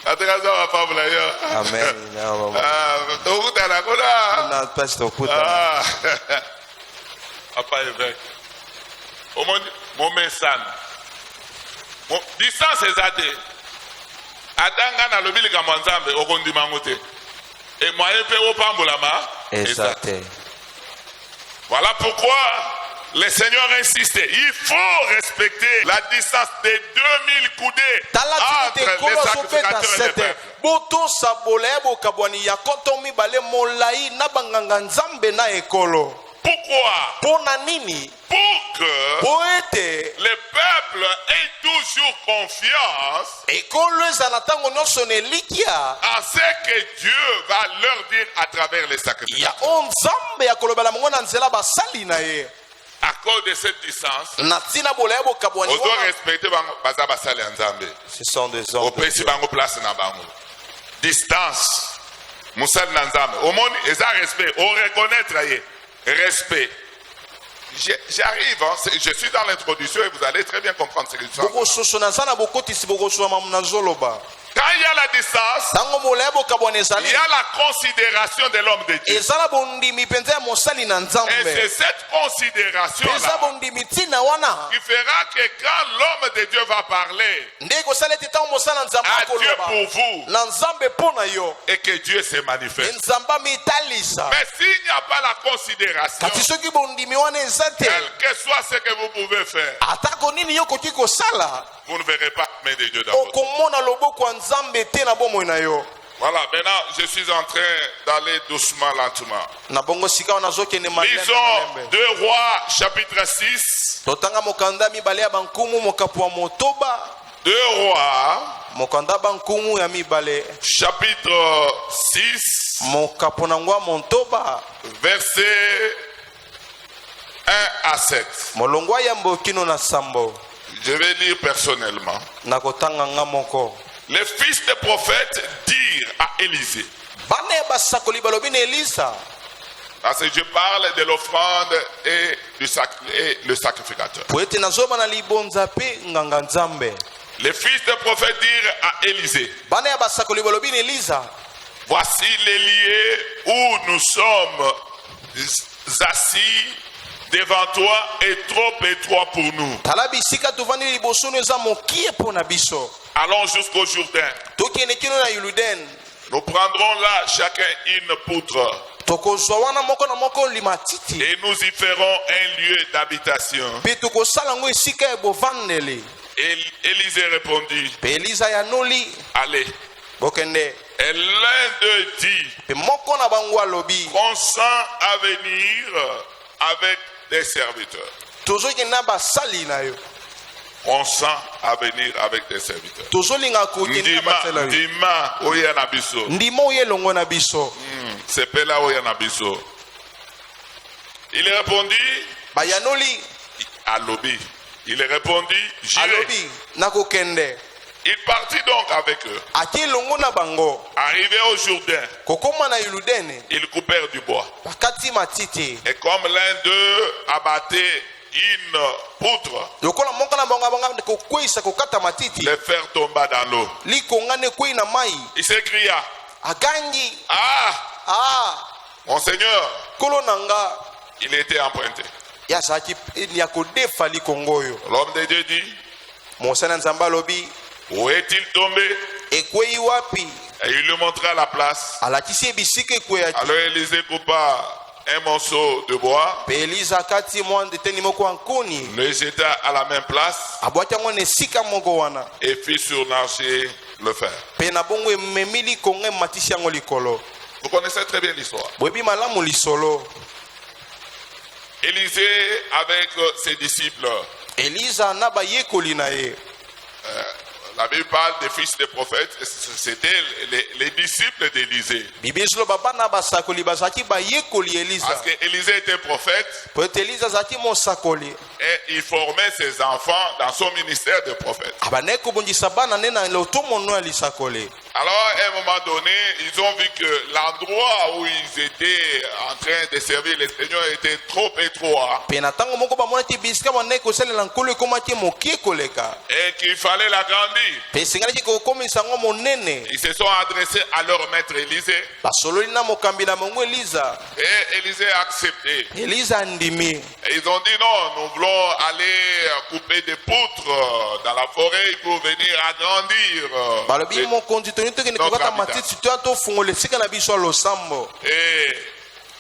Attention, ma femme là. Amen. Ah, Na pastor kuta. Papa évêque. Au moment sana. Distance ezate. Adanga na lobili ka mwanzambe okondima ngote. Et moyen pe opambolama Exacte. Voilà pourquoi le Seigneur insiste. Il faut respecter la distance de 2000 coudées entre les sacrificateurs et les peuples. Boto sabolaya bokabwani ya kotomi bale molai na banganga nzambe na ekolo. Pourquoi? Pona nini? Pour que Poete le peuple ait toujours confiance ekolo ezala ntango nyonso na elikia à ce que Dieu va leur dire à travers les ya sacrificateurs. o nzambe ya kolobela mongo na nzela basali na ye. À cause de cette distance, Na ntina bolaya bokabwani on doit wana. respecter baza basali ya Nzambe. Ce sont des hommes de Opesi Dieu. bango place na bango. Distance. Musali na Nzambe. Au monde, ils ont respect. On reconnaître ye. Respect. J'arrive, hein, je suis dans l'introduction et vous allez très bien comprendre ce que je dis. Bokososo na zana bokotisi bokosoa mamu na zoloba. Quand il y a la distance, Tango molaya bokabwani il ezali y a la considération de l'homme de Dieu. ezala bondimi penza ya mosali na Et c'est nzambe. cette considération-là Peza bondimi ntina wana. qui fera que quand l'homme de Dieu va parler Nde kosala ete ntango mosala nzambe à Dieu akoloba pour vous na nzambe mpo na yo et que Dieu se manifeste. nzambe amitalisa. Mais s'il n'y a pas la considération, Kati soki bondimi wana eza te quel que soit ce que vous pouvez faire, atako nini yo koki kosala vous ne verrez pas la main de Dieu dans votre vie. okomona loboko ya nzambe te na bomoi na yo. Voilà, maintenant je suis en train d'aller doucement, lentement. Na bongo sika wana azokende malembe Lisons malembe. 2 Rois chapitre 6. Totanga mokanda mibale ya bankumu mokapu wa motoba. 2 Rois mokanda bankumu ya mibale chapitre 6, mokaponangwa montoba versets 1 à 7. molongwa ya mbokino na sambo. Je vais lire personnellement. nakotanga nga moko. Les fils des prophètes dirent à Élisée, bana ya basakoli balobi na Elisa, parce que je parle de l'offrande et le sacrificateur. po ete nazoba na libonza mpe nganga nzambe. Les fils des prophètes dirent à Élisée, bana ya basakoli balobi na Elisa, voici les lieux où nous sommes assis devant toi est trop étroit pour nous. tala bisika tovandi liboso no eza mokie mpo na biso. Allons jusqu'au Jourdain. tokende kino na Yuluden, Nous prendrons là chacun une poutre tokozwa wana moko na moko limatiti et nous y ferons un lieu d'habitation. mpe tokosala yango esika ya bovandeli. Et Élisée répondit, mpe Elisa yanoli, allez. bokende. Et l'un d'eux dit, mpe moko na bango alobi, consent à venir avec des serviteurs. tozokenda basali na yo, Consent à venir avec des serviteurs. tozolinga kokende na basala yo, Ndima oya na biso. ndima oyo elongo na biso. C'est pela oya na biso. Il répondit bayanoli à Lobi. Il répondit, j'irai. alobi nakokende. Il partit donc avec eux. ake elongo na bango Arrivé au Jourdain, kokoma na Yuludene, ils coupèrent du bois. bakati matiti. Et comme l'un d'eux abattait une poutre, lokola moko na bango abanga kokweyisa kokata matiti, le fer tomba dans l'eau. likonga ne kwei na mai, Il s'écria, agangi, ah, mon Seigneur, kolo na nga. il était emprunté. ya azalaki ya kodefa likongo oyo. L'homme de Dieu dit, mosali na nzambe alobi, où est-il tombé? ekwei wapi? Et il lui montra la place. alakisi ebisika ekweyaki. Alors Élisée coupa un morceau de bois, mpe Elisa akati mwa ndeteni moko ya nkuni, le jeta à la même place abwaki yango na esika moko wana, et fit surnager le fer. mpe na bongo ememi likongo ematisi yango likolo. Vous connaissez très bien l'histoire. boyebi malamu lisolo. Élisée avec ses disciples. Elisa na bayekoli na ye, La Bible parle des fils des prophètes. C'était les disciples d'Élisée. bible ezoloba bana basakoli bazalaki bayekoli Elisa, Parce que Élisée était prophète po ete Elisa azalaki mosakoli, et il formait ses enfants dans son ministère de prophète. abandaki kobongisa bana nde na lotomono ya lisakoli. Alors, à un moment donné, ils ont vu que l'endroit où ils étaient en train de servir le Seigneur était trop étroit mpe na ntango moko bamonaki bisika bandaki kosalela nkolo ekomaki mokie koleka, et qu'il fallait l'agrandir. mpe esengelaki kokomisa yango monene. Ils se sont adressés à leur maître Élisée basololi na mokambi na bango Elisa, et Élisée a accepté. Elisa andimi. Et ils ont dit non, nous voulons aller couper des poutres dans la forêt pour venir agrandir. balobi mokonzi toni tokende Notre kokata habitat. matiti to tofungola esika na biso ya losambo. Et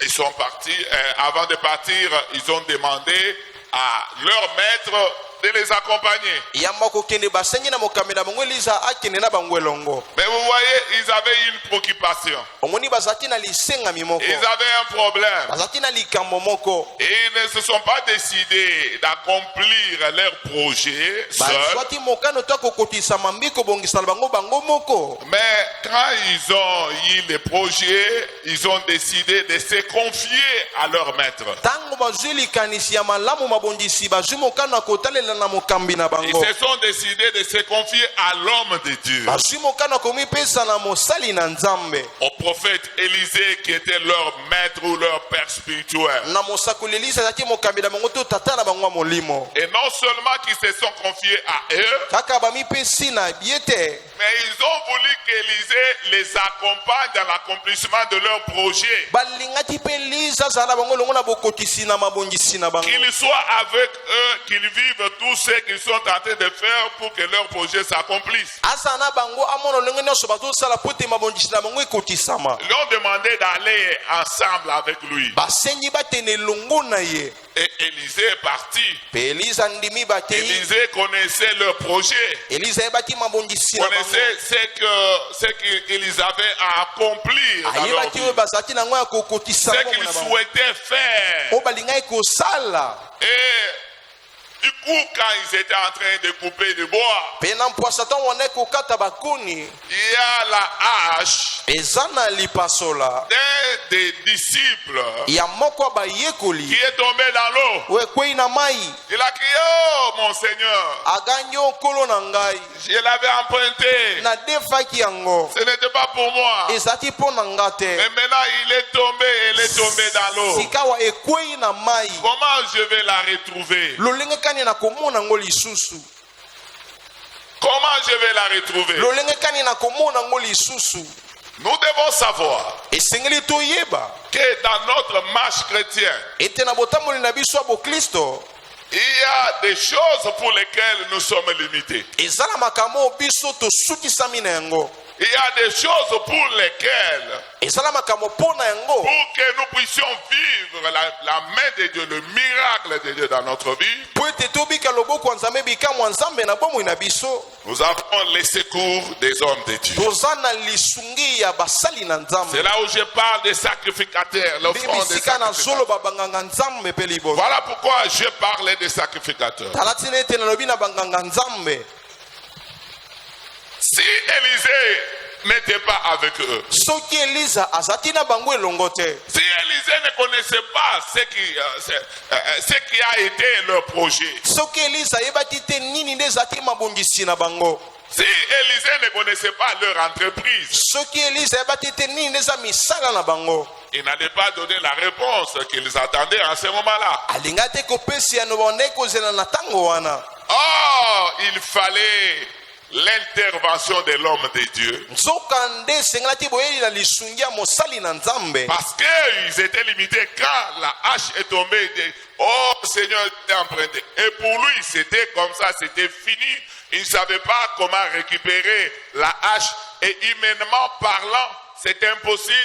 ils sont partis. Avant de partir, ils ont demandé à leur maître de les accompagner. yamba kokende basengi na mokambi na bango Elisa akende na bango elongo. Mais vous voyez, ils avaient une préoccupation. omoni bazalaki na lisengami moko, Ils avaient un problème. bazalaki na likambo moko. Et ils ne se sont pas décidés d'accomplir leur projet seuls. bazwaki mokano to kokokisama mbi kobongisa na bango bango moko. Mais quand ils ont eu les projets, ils ont décidé de se confier à leur maître. ntango bazwi likanisi ya malamu mabongisi bazwi mokano ya kotalela na mokambi na Ils bango, se sont décidés de se confier à l'homme de Dieu, bazwi mokano ya komipesa na mosali na nzambe, au prophète Élisée qui était leur maître ou leur père spirituel. na mosakoli Elisa azalaki mokambi na bango to tata na bango ya molimo. Et non seulement qu'ils se sont confiés à eux, kaka bamipesi na ye te, mais ils ont voulu qu'Élisée les accompagne dans l'accomplissement de leur projet. balingaki mpe Elisa azala na bango elongo na bokokisi na mabongisi na bango, Qu'ils soient avec eux, qu'ils vivent tout ce qu'ils sont en train de faire pour que leur projet s'accomplisse. azala na bango amona olenge nyonso bazosala po ete mabongisi na bango ekokisama. Ils lui ont demandé d'aller ensemble avec lui. basengi batene elongo na ye, Et Élisée est parti. mpe Elisa ndimi bakei. Élisée connaissait leur projet, Elisa ayebaki mabongisi na bango, connaissait ce qu'ils avaient à accomplir dans leur ayebaki vie, oyo bazalaki nango ya kokokisa ce bongo qu'ils na bango, souhaitaient faire. oyo balingaki kosala. Et Du coup, quand ils étaient en train de couper du bois, mpe na mpwasa ntango wane kokata bakuni il y a la hache eza na lipasola d'un des disciples ya moko ya qui bayekoli est tombé dans l'eau. oyo ekwei na mai Il a crié, oh mon Seigneur, agangi o nkolo na ngai je l'avais emprunté. nadefaki yango Ce n'était pas pour moi. ezalaki mpo na nga te Mais maintenant, il est tombé dans l'eau. sikawa ekwei na mai Comment je vais la retrouver? lolenge kani na komona yango lisusu Comment je vais la retrouver? lolenge kani na komona yango lisusu Nous devons savoir esengeli toyeba que dans notre marche chrétienne, ete na botamboli na biso ya boklisto il y a des choses pour lesquelles nous sommes limités. eza na makambo oyo biso tosukisami na yango Il y a des choses pour lesquelles, eza na makambo mpo na yango pour que nous puissions vivre la main de Dieu, le miracle de Dieu dans notre vie, mpo ete tobika loboko ya nzambe bikamwa ya nzambe na bomoi na biso nous avons les secours des hommes de Dieu. toza na lisungi ya basali na C'est nzambe là où je parle des sacrificateurs, l'offrande des bisika na sacrificateurs. zoloba banganga nzambe mpe liboso Voilà pourquoi je parlais des sacrificateurs. tala tina ete nalobi na banganga nzambe Si Élisée n'était pas avec eux, soki eliza azalaki na bango elongo te si Élisée ne connaissait pas ce qui a été leur projet, soki eliza ayebaki te nini nde ezalaki mabongisi na bango si Élisée ne connaissait pas leur entreprise, soki eliza ayebaki te nini nde eza misala na bango il n'allait pas donner la réponse qu'ils attendaient à ce moment-là. alinga te kopesi yano bandeki kozela na ntango wana Or, il fallait l'intervention de l'homme de Dieu. nzoka nde esengelaki boyeli na lisungi ya mosali na nzambe Parce qu'ils étaient limités quand la hache est tombée. Il dit, oh Seigneur, t'es emprunté. Et pour lui, c'était comme ça, c'était fini. Il ne savait pas comment récupérer la hache. Et humainement parlant, c'est impossible.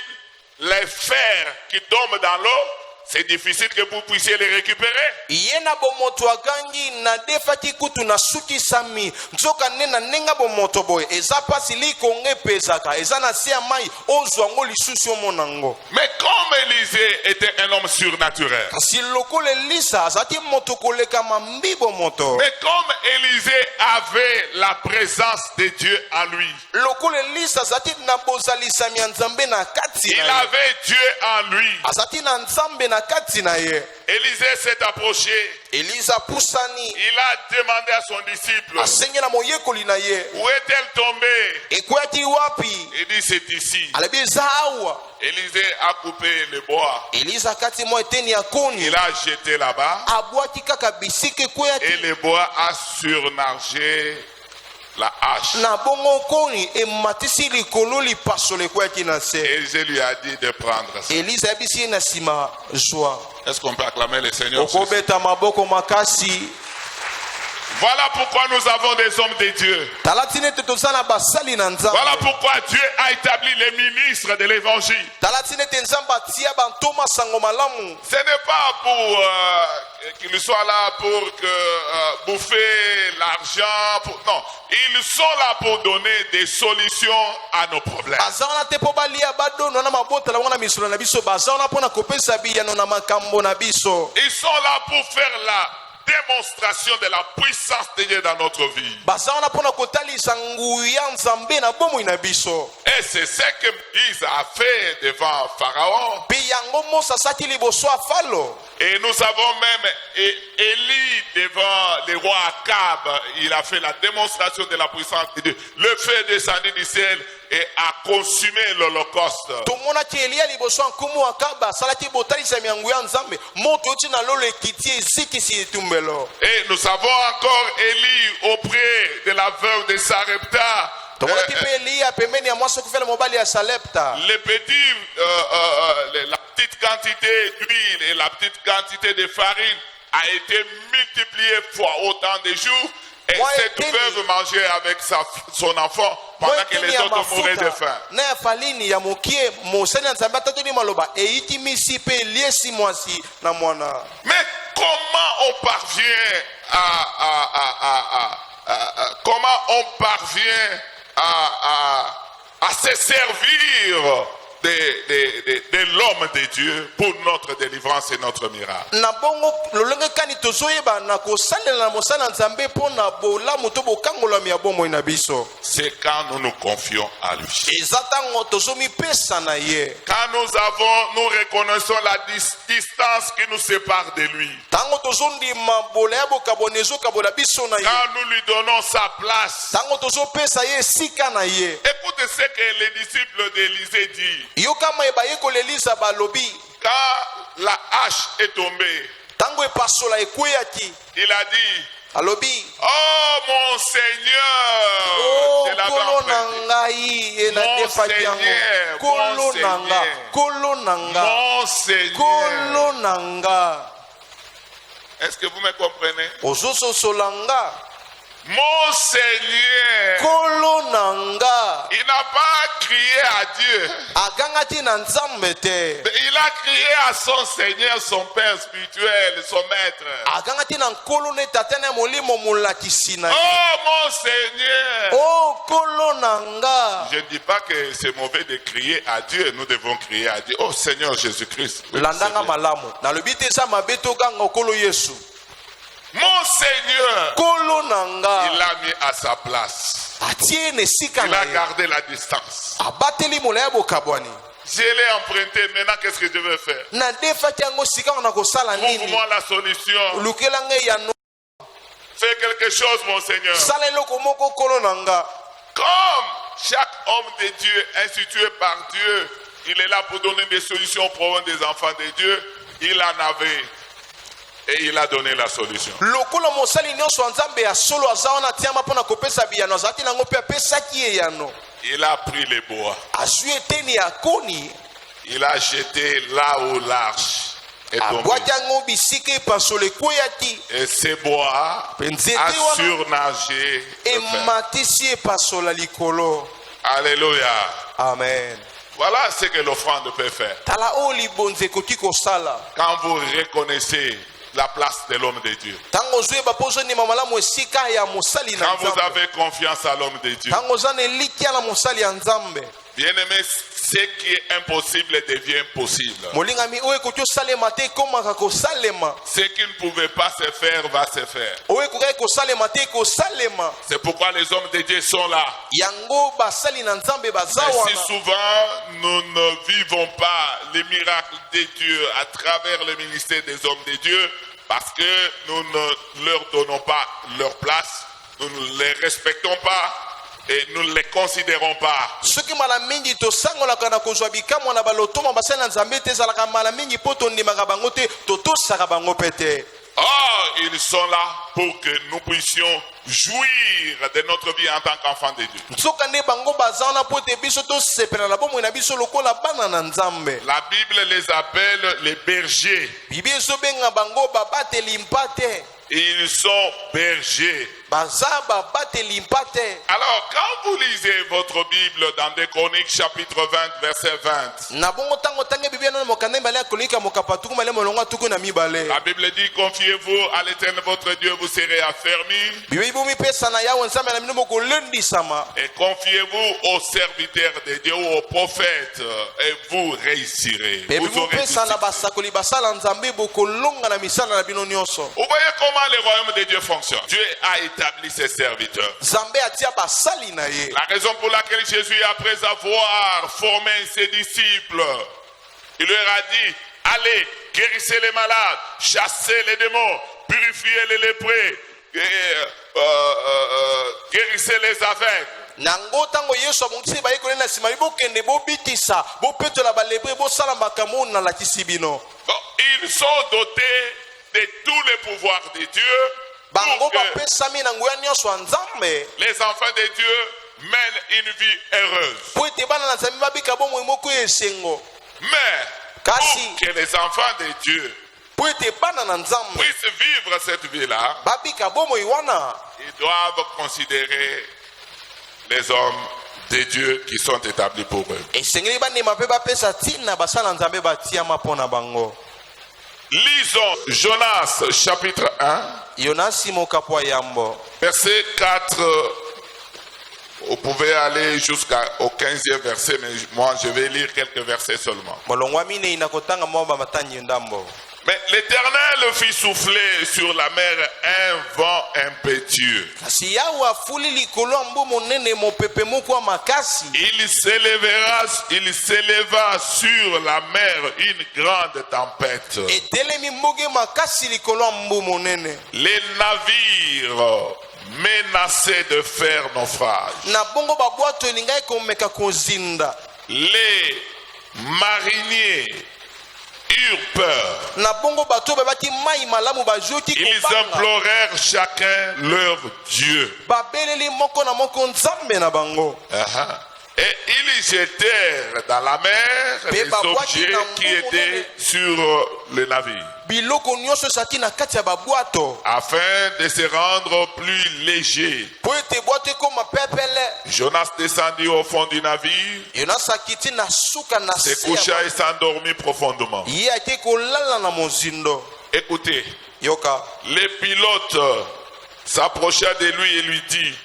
Les fers qui tombent dans l'eau, c'est difficile que vous puissiez les récupérer. ye na bomoto agangi nadefaki kutu nasukisami nzoka nde na ndenge bomoto boye eza mpasi likongo epezaka eza na se ya mai ozwa yango lisusu omona yango Mais comme Élisée était un homme surnaturel, kasi lokola elisa azalaki moto koleka mbi bomoto mais comme Élisée avait la présence de Dieu en lui, lokola elisa azalaki na bozalisami ya nzambe na kati il na ye avait Dieu en lui. azalaki na nzambe na kati na ye Élisée s'est approché. elisa apusani Il a demandé à son disciple, asenge na moyekoli na ye où est-elle tombée? ekweyaki wapi Il dit, c'est ici. alobi eza awa Élisée a coupé le bois. elisa akati mwa eteni ya koni Il a jeté là-bas abwaki kaka bisika et ekweyaki le bois a surnagé la hache. na bongo koni ematisi likolo lipasolo ekweyaki na se Élisée lui a dit de prendre ça. elisa ayebisi ye na nsima zwa Est-ce qu'on peut acclamer le Seigneur? okobeta maboko makasi Voilà pourquoi nous avons des hommes de Dieu. tala tina ete toza na basali na nzambe Voilà pourquoi Dieu a établi les ministres de l'évangile. tala tina ete nzambe atia bantoma sango malamu Ce n'est pas pour qu'ils soient là pour bouffer l'argent. Non, ils sont là pour donner des solutions à nos problèmes. baza wana te mpo balia badono na mabotala ngo na misolo na biso baza wana mpo na kopesa biyano na makambo na biso Ils sont là pour faire la démonstration de la puissance de Dieu dans notre vie. baza wana mpo na kotalisa nguya nzambe na bomoi na biso Et c'est ce que Moïse a fait devant Pharaon. mpe yango mosa asalaki liboso ya falo Et nous avons même Élie devant le roi Akab. Il a fait la démonstration de la puissance de Dieu. Le feu est descendu du ciel et a consumé l'holocauste. tomonaki eliya liboso ya nkumu akaba asalaki botalisami ya nguya nzambe moto euti na lolo ekiti ezikisi etumbelo Et nous avons encore Élie auprès de la veuve de Sarepta. tomonaki mpe eliya pembeni ya mwasi okufela mobali ya salepta La petite quantité d'huile et la petite quantité de farine a été multipliée fois autant de jours. Et cette veuve mangeait avec son enfant pendant que les autres mouraient de faim. na ya falini ya mokie mosali ya nzambe atatoli maloba eyiti misi mpe eliesi mwasi na mwana Mais comment on parvient à se servir de l'homme de Dieu pour notre délivrance et notre miracle. na bongo lolenge kani tozoyeba na kosalela na mosala nzambe mpo na bolamu to bokangolami ya bomoi na biso. C'est quand nous nous confions à lui. eza ntango tozomipesa na ye, Quand nous reconnaissons la distance qui nous sépare de lui. ntango tozondima bola ya bokabola ezokabola biso na ye, Quand nous lui donnons sa place. ntango tozopesa ye esika na ye. Écoutez ce que les disciples d'Élisée disent. yoka baye kolelisa balobi Quand la hache est tombée, ntango epasola ekweyaki, il a dit, alobi oh mon Seigneur, oh, je l'avais kolo na emprunté. ngai ye nadefaki yango, Seigneur, kolo mon na nga, Seigneur. kolo na nga, Mon Seigneur. kolo na nga. Est-ce que vous me comprenez? ozososola nga, Mon Seigneur. kolo na nga. Il n'a pas crié à Dieu. agangaki na nzambe te, Il a crié à son Seigneur, son Père spirituel, son Maître. agangaki na nkolo ne tata na molimo molakisi na ye. Oh mon Seigneur. o kolo na nga. Je ne dis pas que c'est mauvais de crier à Dieu. Nous devons crier à Dieu. Oh Seigneur Jésus-Christ. Oui, landanga c'est bien. malamu nalobi te eza mabe toganga okolo yesu. Mon Seigneur. kolo na nga. Il l'a mis à sa place. atie na esika Il na a ye, gardé la distance. abateli mola ya bokabwani. Je l'ai emprunté. Maintenant, qu'est-ce que je vais faire? na defaki yango sika na kosala nini. Trouve-moi la solution. lukela ngai ya no, Fais quelque chose, mon Seigneur. sala eloko moko kolo na nga. Comme chaque homme de Dieu institué par Dieu, il est là pour donner des solutions aux problèmes des enfants de Dieu. Il en avait et il a donné la solution. lokola mosali nyonso ya nzambe ya solo aza wana atiama mpo na kopesa biyano, azalaki nango mpe apesaki ye yano. Il a pris les bois. azwi eteni ya koni, Il a jeté là où l'arche est tombée. abwaki yango bisika epasola ekweyaki, Et ces bois nzete a wana surnagé le fer. ematisi epasola likolo. Alléluia. amen. Voilà ce que l'offrande peut faire. tala oyo libonzi ekoki kosala Quand vous reconnaissez la place de l'homme de Dieu. ntango ozoyeba mpo ozondima malamu esika ya mosali na Quand vous nzambe, avez confiance à l'homme de Dieu. ntango oza na elikya na mosali ya nzambe, Bien-aimé, ce qui est impossible devient possible. molingami oyo ekoki osalema te ekomaka kosalema, Ce qui ne pouvait pas se faire va se faire. oyo ekokaki kosalema te ekosalema. C'est pourquoi les hommes de Dieu sont là. yango basali na nzambe baza Mais si wana. souvent nous ne vivons pas les miracles de Dieu à travers le ministère des hommes de Dieu, parce que nous ne leur donnons pas leur place, nous ne les respectons pas et nous ne les considérons pas. soki mala mingi tosangolaka na kozwa bikamwa na balotoma basali na nzambe te ezalaka mala mingi mpo tondimaka bango te, totosaka bango mpe te. Or, ils sont là pour que nous puissions jouir de notre vie en tant qu'enfants de Dieu. nzoka nde bango baza wana mpo te biso tosepela na bomoi na biso lokola bana na nzambe. La Bible les appelle les bergers. bibi ezobenga bango babateli mpate, Ils sont bergers. baza babateli mpate. Alors, quand vous lisez votre Bible dans des Chroniques chapitre 20, verset 20, na bongo ntango tange bibi ano mokanda mibale ya konika mokapa tuku male molongo tuku na mibale. la Bible dit, confiez-vous à l'Éternel votre Dieu, vous serez affermis, bibi bomipesa na yawe nzambe na bino bokolendisama, et confiez-vous aux serviteurs de Dieu ou aux prophètes, et vous réussirez. ebi Vous aurez du bopesa na succès. basakoli basala nzambe bokolonga na misala na bino nyonso. Vous voyez comment le royaume de Dieu fonctionne. Dieu a établi ses serviteurs. nzambe atia basali na ye. La raison pour laquelle Jésus, après avoir formé ses disciples, il leur a dit, allez, guérissez les malades, chassez les démons, purifiez les lépreux, guérissez les aveugles. nango ntango yesu abongisi bayekoli na nsima bokende bobitisa bopetola balebre bosala makambo oyo nalakisi bino. Donc, ils sont dotés de tous les pouvoirs de Dieu bango pour que bapesami na nguya nyonso ya nzambe les enfants de Dieu mènent une vie heureuse. mpo ete bana na nzambe babika bomoi moko ya esengo. Mais Kasi. pour que les enfants de Dieu mpo ete bana na nzambe puissent vivre cette vie-là, babika bomoi wana, ils doivent considérer les hommes de Dieu qui sont établis pour eux. esengeli bandima mpe bapesa ntina basala na nzambe batiama mpo na bango. Lisons Jonas chapitre 1, yonasi mokapo ya yambo verset 4 Vous pouvez aller jusqu'au 15e verset, mais moi je vais lire quelques versets seulement. Mais l'Éternel fit souffler sur la mer un vent impétueux. Il s'éleva sur la mer une grande tempête. Les navires menacés de faire naufrage. Les mariniers eurent peur. Ils implorèrent chacun leur Dieu. Et ils jetèrent dans la mer les objets qui étaient sur le navire, afin de se rendre plus léger. Jonas descendit au fond du navire, se coucha et s'endormit profondément. Écoutez, les pilotes s'approcha de lui et lui dit: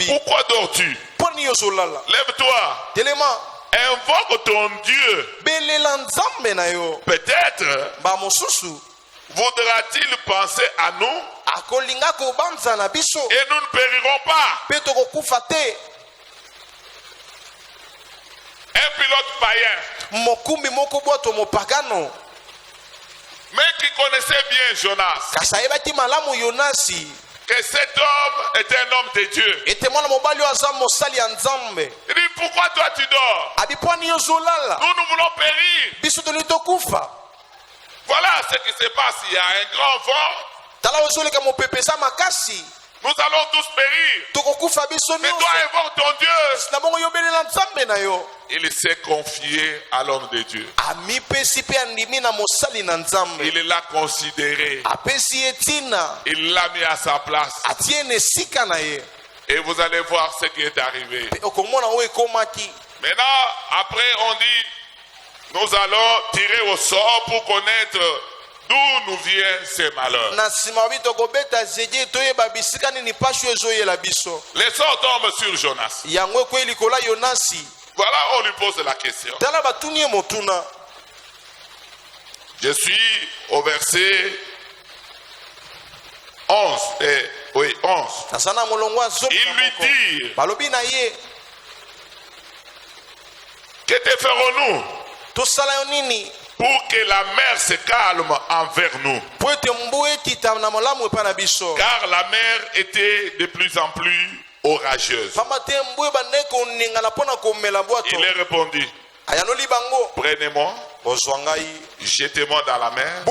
pourquoi dors-tu? Lève-toi, invoque ton Dieu. Peut-être voudra-t-il penser à nous et nous ne périrons pas. Un pilote païen, mais qui connaissait bien Jonas, que cet homme était un homme de Dieu. Il dit: pourquoi toi tu dors? Nous voulons périr. Voilà ce qui se passe. Il y a un grand vent. Nous allons tous périr. Mais toi invoque ton Dieu. Il s'est confié à l'homme de Dieu. Il l'a considéré. Il l'a mis à sa place. Et vous allez voir ce qui est arrivé. Maintenant, après on dit: nous allons tirer au sort pour connaître d'où nous vient ces malheurs. Les sorts tombent sur Jonas. Voilà, on lui pose la question. Je suis au verset 11. 11. Il lui dit: que te ferons-nous pour que la mer se calme envers nous? Car la mer était de plus en plus orageuse. Il est répondu: prenez-moi, jetez-moi dans la mer,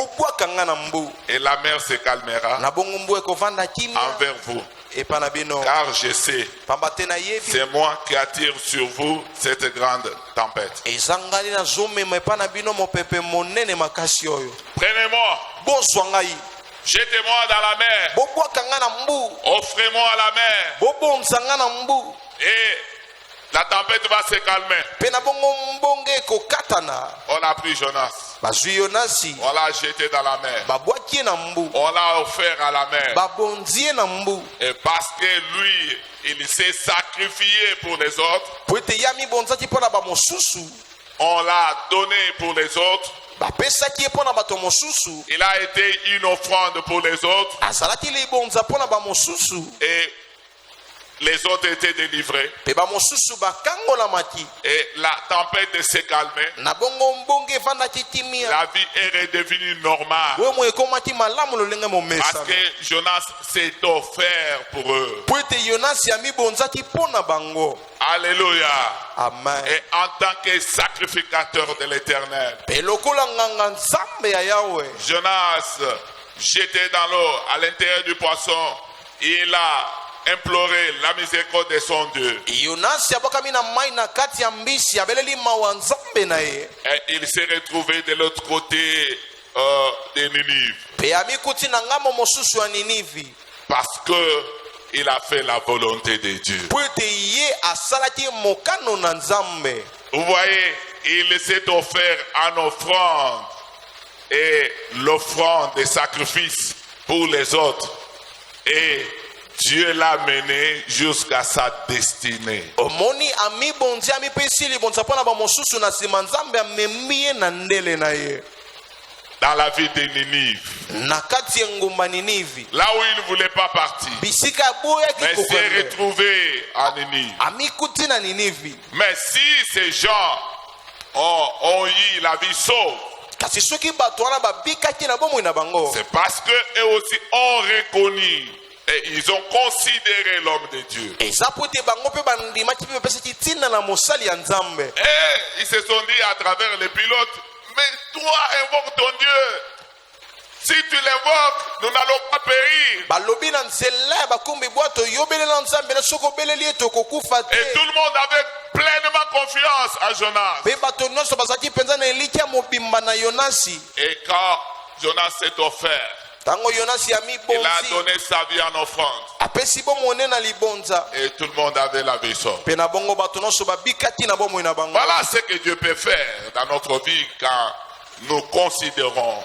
et la mer se calmera envers vous. Car je sais, c'est moi qui attire sur vous cette grande tempête. Prenez-moi, jetez-moi dans la mer, offrez-moi la mer, et la tempête va se calmer. On a pris Jonas, on l'a jeté dans la mer, on l'a offert à la mer. Et parce que lui, il s'est sacrifié pour les autres, on l'a donné pour les autres. Il a été une offrande pour les autres. Et les autres étaient délivrés. Et la tempête s'est calmée. La vie est redevenue normale. Parce que Jonas s'est offert pour eux. Alléluia. Amen. Et en tant que sacrificateur de l'Éternel, Jonas, jeté dans l'eau à l'intérieur du poisson, il a imploré la miséricorde de son Dieu. Et il s'est retrouvé de l'autre côté de Ninive. Parce que il a fait la volonté de Dieu. Vous voyez, il s'est offert en offrande, et l'offrande des sacrifices pour les autres. Et Dieu l'a mené jusqu'à sa destinée. omoni amibonzi amipesi libonza mpona bamosusu na nsima nzambe amemi ye na ndele na ye Dans la ville de Ninive, na kati ya ngumba Ninivi là où il ne voulait pas partir, bisika aboyaki mais s'est kokende retrouvé à Ninive. amikuti na Ninivi. Mais si ces gens ont eu la vie sauve, kasi soki bato wana babikaki na bomoi na bango c'est parce qu'eux aussi ont reconnu et ils ont considéré l'homme de Dieu. eza po ete bango mpe bandimaki mpe bapesaki ntina na mosali ya nzambe Et ils se sont dit à travers les pilotes, mais toi invoque ton Dieu. Si tu l'invoques, nous n'allons pas périr. balobi na nzela ya bakumbi bwato yobelela nzambe na soki obeleli ete okokufa Et te tout le monde avait pleinement confiance à Jonas. mpe bato nyonso bazalaki mpenza na eliki ya mobimba na yonasi Et quand Jonas s'est offert, ntango yonasi il a amibonzi donné sa vie en offrande. apesi bomone na libonza Et tout le monde avait la vie sauve. mpe na bongo bato nyonso babikaki na bomoi na bango Voilà ce que Dieu peut faire dans notre vie quand nous considérons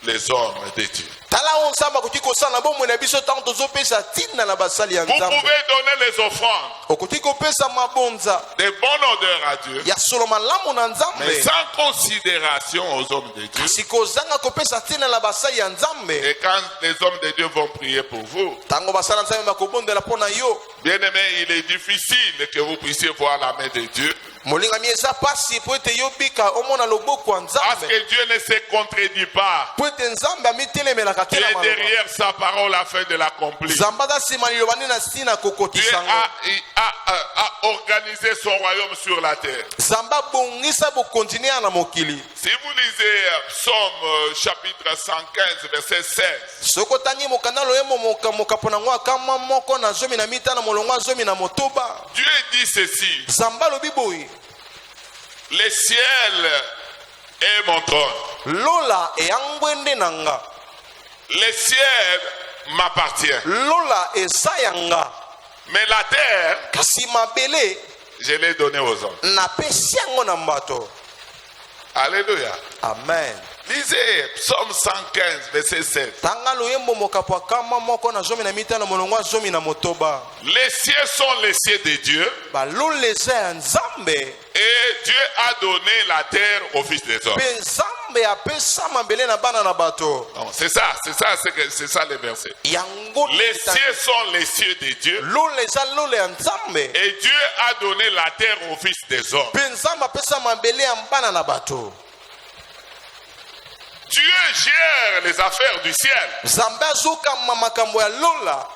les hommes de Dieu. tala oyo nzambe akoki kosala na bomoi na biso ntango tozopesa ntina na basali ya Vous nzambe pouvez donner les offrandes okoki kopesa mabonza de bonne odeur à Dieu, ya solo malamu na mais nzambe sans considération aux hommes de Dieu. kasi kozanga kopesa ntina na basali ya nzambe Et quand les hommes de Dieu vont prier pour vous, ntango basali ya nzambe bakobondela mpo na yo bien aimé, il est difficile que vous puissiez voir la main de Dieu. molingami eza pasi po ete yobika omona loboko ya Parce nzambe que Dieu ne se contredit pas. po ete nzambe amitelemelaka te Dieu na est maloba derrière sa parole afin de l'accomplir. nzambe aza nsima liloba nde na ntina Dieu kokotisa ngo a organisé son royaume sur la terre. nzambe abongisa bokontinea na mokili Si vous lisez Psaume chapitre 115, verset 16, soki otangi mokanda loyembo mokapo nango akama moko na zomi na mitano molongo ya zomi na motoba Dieu dit ceci: nzambe alobi boye le ciel est mon trône, lola eyangwende na nga le ciel m'appartient, lola eza ya nga mais la terre, kasi mabele je l'ai donné aux hommes. napesi yango na mbato Alléluia. amen Lisez Psaume 115, verset 16. tanga loyembo mokapo akama moko na zomi na mitano molongo ya zomi na motoba Les cieux sont les cieux de Dieu, balola eza ya nzambe et Dieu a donné la terre aux fils des hommes. mpe nzambe apesa mabele na bana na bato Non, c'est ça le verset. yango Les cieux sont les cieux de Dieu, lola eza lola ya nzambe et Dieu a donné la terre aux fils des hommes. mpe nzambe apesa mabele ya bana na bato Dieu gère les affaires du ciel. nzambe azokamba makambo ya lola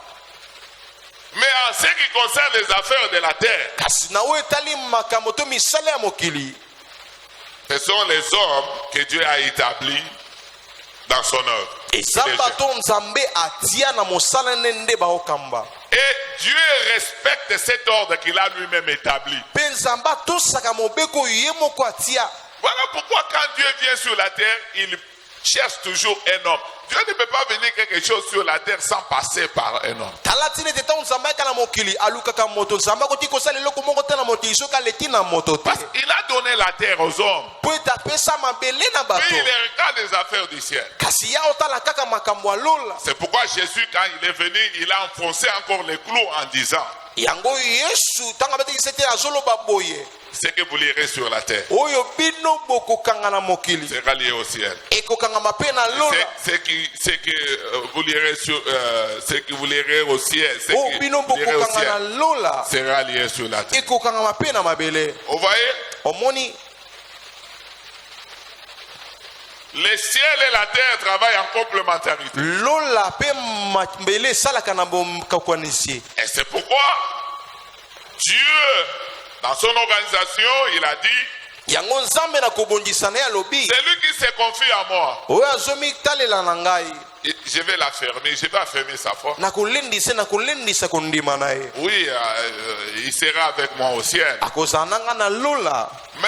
Mais en ce qui concerne les affaires de la terre, kasi na oyo etali makambo to misala ya mokili ce sont les hommes que Dieu a établis dans son œuvre. eza Les bato nzambe atia na mosala nde nde baokamba Et Dieu respecte cet ordre qu'il a lui-même établi. mpe nzambe atosaka mobeko oyo ye moko atia Voilà pourquoi quand Dieu vient sur la terre, il cherche toujours un homme. Dieu ne peut pas venir quelque chose sur la terre sans passer par un homme. tala tina ete ntango nzambe ayaka na mokili alukaka moto nzambe akoki kosala eloko moko te na mokili soki aleki na moto te Parce qu'il a donné la terre aux hommes. mpo ete apesa mabele na bato Puis il regarde les affaires du ciel. kasi ya otala kaka makambo ya lola C'est pourquoi Jésus, quand il est venu, il a enfoncé encore les clous en disant: yango oyo yesu ntango abetekisa te azoloba boye ce que vous lirez sur la terre oyo bino bokokanga na mokili sera lié au ciel. ekokangama mpe na lola Ce que vous lirez sur, ce que vous lirez au ciel, ce oyo que bino vous lirez au bokokanga na ciel lola sera lié sur la terre. ekokangama mpe na mabele Vous voyez, omoni le ciel et la terre travaillent en complémentarité. lola mpe mabele esalaka na bokakwanisi Et c'est pourquoi Dieu, dans son organisation, il a dit: yango nzambe na kobongisa na ye alobi celui qui se confie à moi, oyo azomitalela na ngai je vais l'affermir, je vais affermir sa force. nakolendisa kondima na ye Oui, il sera avec moi au ciel. akozala na ngai na lola Mais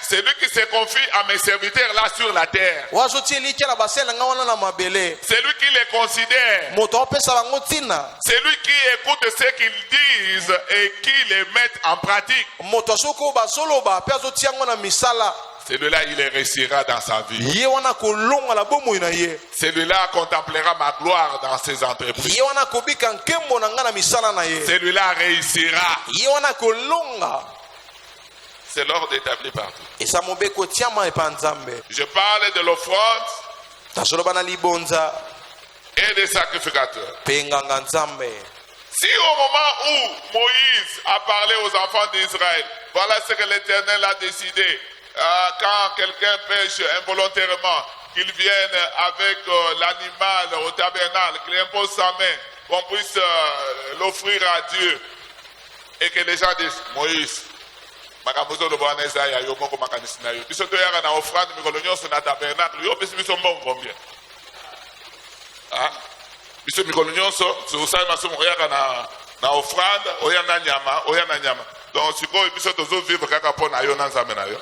celui qui se confie à mes serviteurs là sur la terre, oyo azotia elikya na basele na ngai wana na mabele celui qui les considère, moto aopesa bango ntina celui qui écoute ce qu'ils disent et qui les met en pratique, moto asoki oyo bazoloba mpe azotia yango na misala celui-là, il réussira dans sa vie. ye wana kolonga la bomoi na ye, Celui-là contemplera ma gloire dans ses entreprises. ye wana kobika nkembo na nga na misala na ye, Celui-là réussira. ye wana kolonga. C'est l'ordre établi partout. Esa mobeko tiama epa nzambe. Je parle de l'offrande Tazoloba na libonza et des sacrificateurs. pe nganga nzambe. Si au moment où Moïse a parlé aux enfants d'Israël, voilà ce que l'Éternel a décidé. Quand quelqu'un pêche involontairement, qu'il vienne avec l'animal au tabernacle, qu'il impose sa main, qu'on puisse l'offrir à Dieu. Et que les gens disent, Moïse, makamuzo lo bwana Isaya yo moko makanisi na yo. Biso to yaka na offrande mikolo nyonso na tabernacle yo pesi biso mbongo combien? Ah? Biso mikolo nyonso so usai masomo yaka na offrande oya na nyama. Donc sikoyo biso tozo vivre kaka pona yo na nzambe na yo.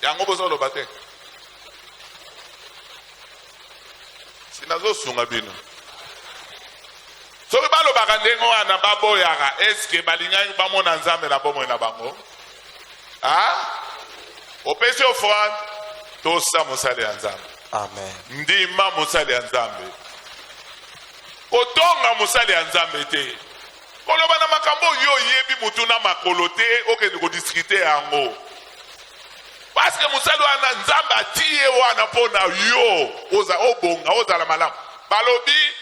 Yango bozo lo bate. Sinazo sunga bino. Soki balobaka ndenge wana baboyaka eske balingaki bamona nzambe na bomoi na bango? Opesi offrande tosa mosali ya nzambe. Amen. Ndima mosali ya nzambe. Kotonga mosali ya nzambe te. Koloba na makambo yo yebi mutu na makolo te okende kodiskite yango. Parce que mosali wana nzambe atiye wana mpona yo oza obonga ozala malamu. Balobi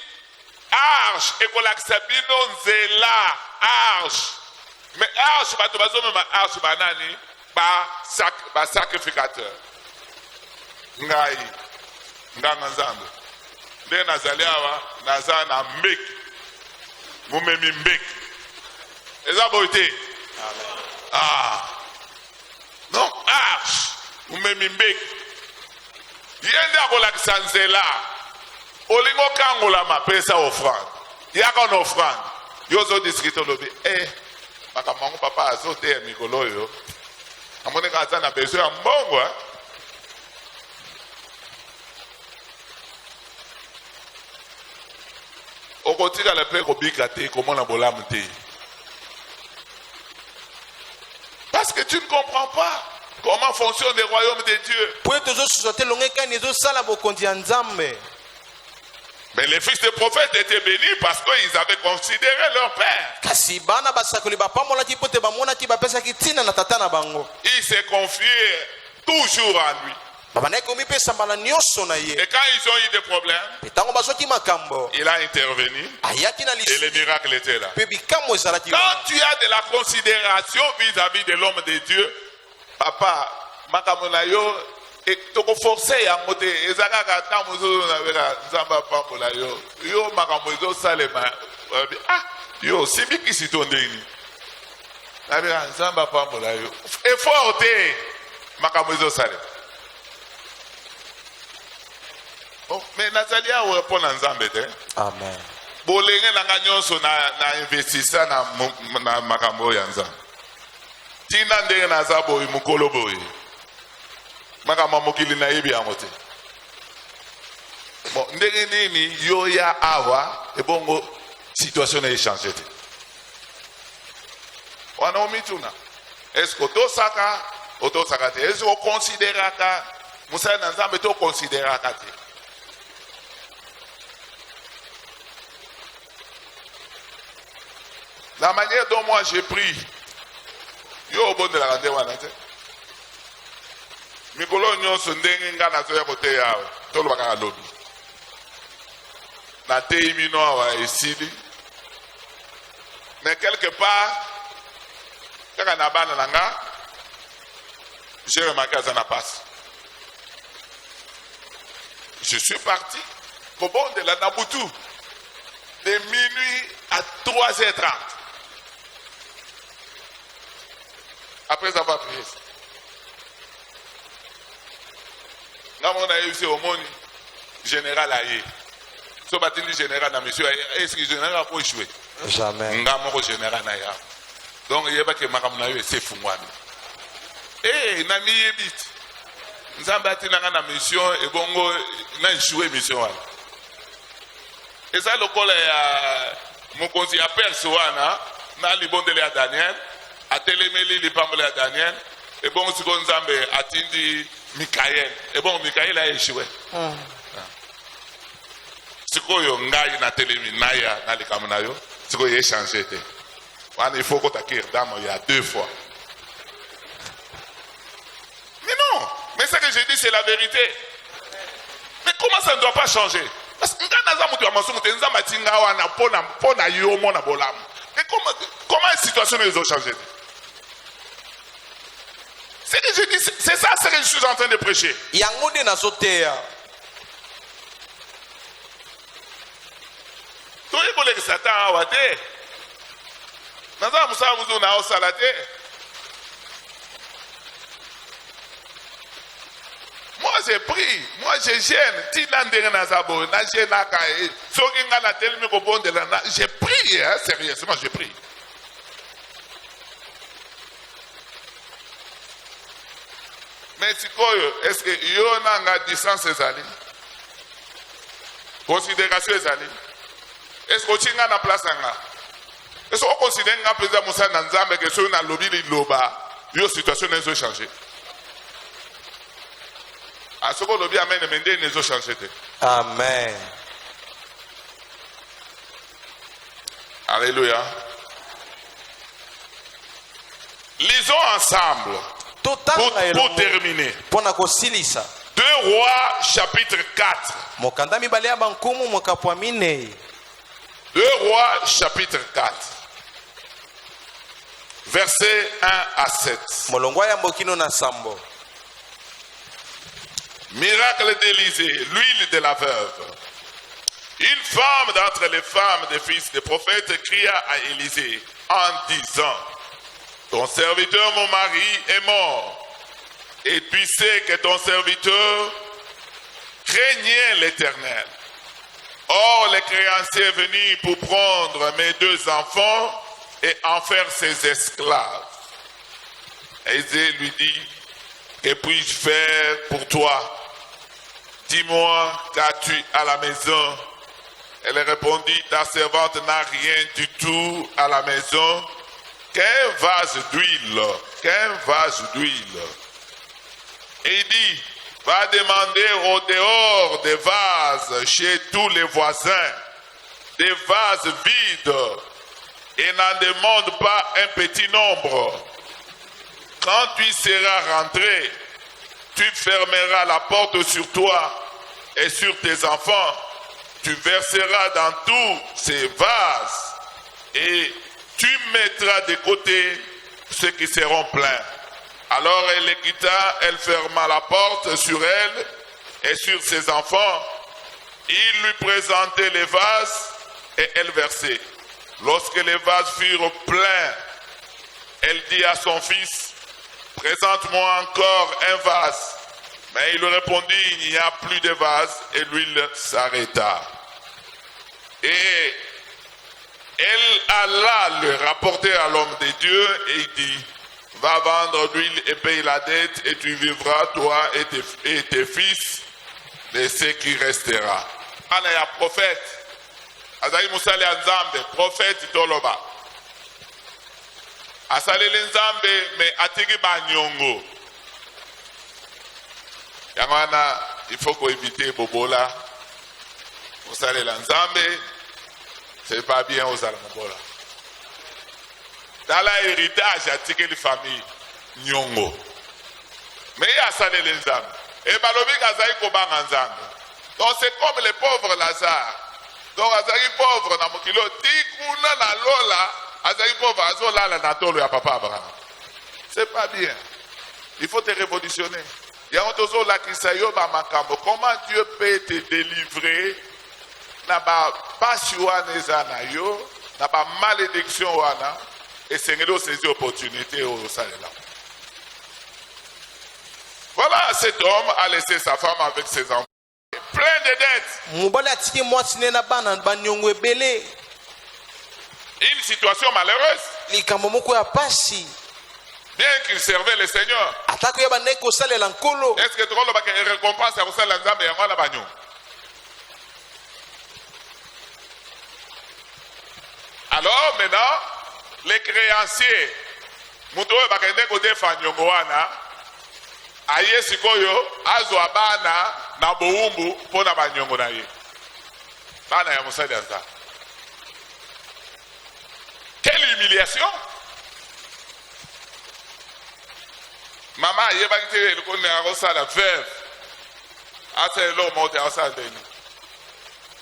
arche ekolakisa bino nzela arche. Mais arche bato bazomema arche banani ba sacrificateur. Ngai nganga nzambe nde nazali awa naza na mbeki mumemi mbeki eza boye te. Non arche mumemi mbeki ye nde akolakisa nzela olingi okangolama pesa offrande yaka na offrande yo ozodiskite olobi makambo yango papa azoteya mikolo oyo amoneka aza na besoin ya mbongo. Okotikala pe kobika te komona bolamu te. Parce que tu ne comprends pas comment fonctionne le royaume de Dieu. Po tozo sosote longeka nezo sala bokonzi ya nzambe. Mais les fils des prophètes étaient bénis parce qu'ils avaient considéré leur père. Kasi bana basakoli bapamola ki pote bamona ki bapesa ki tina na tata na bango. Ils se confiaient toujours à lui. Babana komi pesa mbala nyoso na ye. Et quand ils ont eu des problèmes, Petango basoki makambo. il a intervenu Ayaki na et lisu. les miracles étaient là. Pe bikambo ezalaki. Quand tu as de la considération vis-à-vis de l'homme de Dieu, papa, makambo na yo toko forcer yango te ezakaka ta mozo na beka nzamba pambola yo makambo ezo salema yo simiki sitondeni na beka nzamba pambola yo effort te makambo ezo salema. Mais nazali awa mpona nzambe te. Amen. Bolenge nanga nyonso na investisa na makambo ya nzambe tina ndenge naza boye mokolo boye makambo mokili nayebi yango te. Bon ndenge nini yo ya awa ebongo situation na échange te wana omituna eske otosaka te eske okonsideraka mosali na nzambe te okonsideraka te. La manière dont moi j'ai pris, yo au bon de la rente wana te. Mikolo nyonso ndenge nga na zoya kote yawe, tolo baka lobi. Na te imino awa esili. Mais quelque part, kaka na bana nanga, j'ai remarqué ça na passe. Je suis parti, Kobon de la Nabutu, de minuit à 3h30. Après avoir prié, nous avons réussi au monde général aïe. So batili général na monsieur est-ce que général a pas échoué? Jamais. Nous avons général na ya. Donc il y a pas que makam na yo c'est fungwami. Na mi yebit. Nzamba tinanga na mission et bongo na échoué mission wana. Et ça le col ya mokonzi ya perso wana na libondele ya Daniel. A telemeli li pambole ya Daniel Et bon, si on Nzambe atindi Mikael. Et bon, Mikael a échoué. Si on ngai na telemi naya na likamunayo, si on échangé. Il faut qu'on t'acquiert d'âme il y a 2 fois. Mais non, mais ce que j'ai dit c'est la vérité. Mais comment ça ne doit pas changer? Parce que mais comment la situation les a changé? C'est que je dis, c'est ça ce que je suis en train de prêcher. Moi j'ai pris, moi j'ai gêne. J'ai pris, hein, sérieusement j'ai pris. Mais est-ce que y a une distance ezali? Considération ezali? Est-ce que tu as une place? Est-ce qu'on considère que président Moussa Nanzambe que sur une lobby de l'Oba, la situation n'a pas changé? À ce que le lobby amène les n'a pas changé. Amen. Alléluia. Lisons ensemble pour terminer. 2 Rois chapitre 4. 2 Rois chapitre 4. Versets 1 à 7. Miracle d'Élisée, l'huile de la veuve. Une femme d'entre les femmes des fils des prophètes cria à Élisée en disant: ton serviteur, mon mari, est mort. Et tu sais que ton serviteur craignait l'Éternel. Or, le créancier est venu pour prendre mes 2 enfants et en faire ses esclaves. Élisée lui dit: que puis-je faire pour toi? Dis-moi, qu'as-tu à la maison? Elle répondit: ta servante n'a rien du tout à la maison qu'un vase d'huile. Et il dit: va demander au dehors des vases chez tous les voisins, des vases vides, et n'en demande pas un petit nombre. Quand tu seras rentré, tu fermeras la porte sur toi et sur tes enfants. Tu verseras dans tous ces vases et tu mettras de côté ceux qui seront pleins. Alors elle les quitta, elle ferma la porte sur elle et sur ses enfants. Il lui présentait les vases et elle versait. Lorsque les vases furent pleins, elle dit à son fils: présente-moi encore un vase. Mais il lui répondit: il n'y a plus de vase, et l'huile s'arrêta. Et elle alla le rapporter à l'homme de Dieu et il dit: va vendre l'huile et paye la dette et tu vivras, toi et tes fils, de ce qui restera. Ana ya prophète, Azaï Moussali Nzambe, prophète Toloba. Asale Nzambe, mais atigi banyongo. Yamana, il faut qu'on évite Bobola. Moussali Nzambe, c'est pas bien aux Alamobola. Dans l'héritage, il y a tiré les familles Nyongo. Mais il y a ça les Nzambe. Et Balobi Gazaï Koba Nzambe. Donc c'est comme les pauvres Lazare. Donc Azaï pauvre na mokilo tikuna na lola, Azaï pauvre azola la natolo ya papa Abraham. C'est pas bien. Il faut te révolutionner. Il y a un tozo la kisayo ba makambo. Comment Dieu peut te délivrer na ba passion nezana yo, na ba malédiction wana. Et Seigneur saisit opportunité au Salela. Voilà, cet homme a laissé sa femme avec ses enfants. Plein de dettes. Une situation malheureuse. Bien qu'il servait le Seigneur. Est-ce que tu as récompense à Nzambe et à Bagnon? Alors maintenant, les créanciers mutu oyo bakende kodefa nyongo wana aye sikoyo azwa bana na bowumbu mpo na banyongo na ye bana ya mosali ya nzambe. Quelle humiliation! Mama ayebaki te elokoni akosala veuve asa eloko moko te akosala ndeni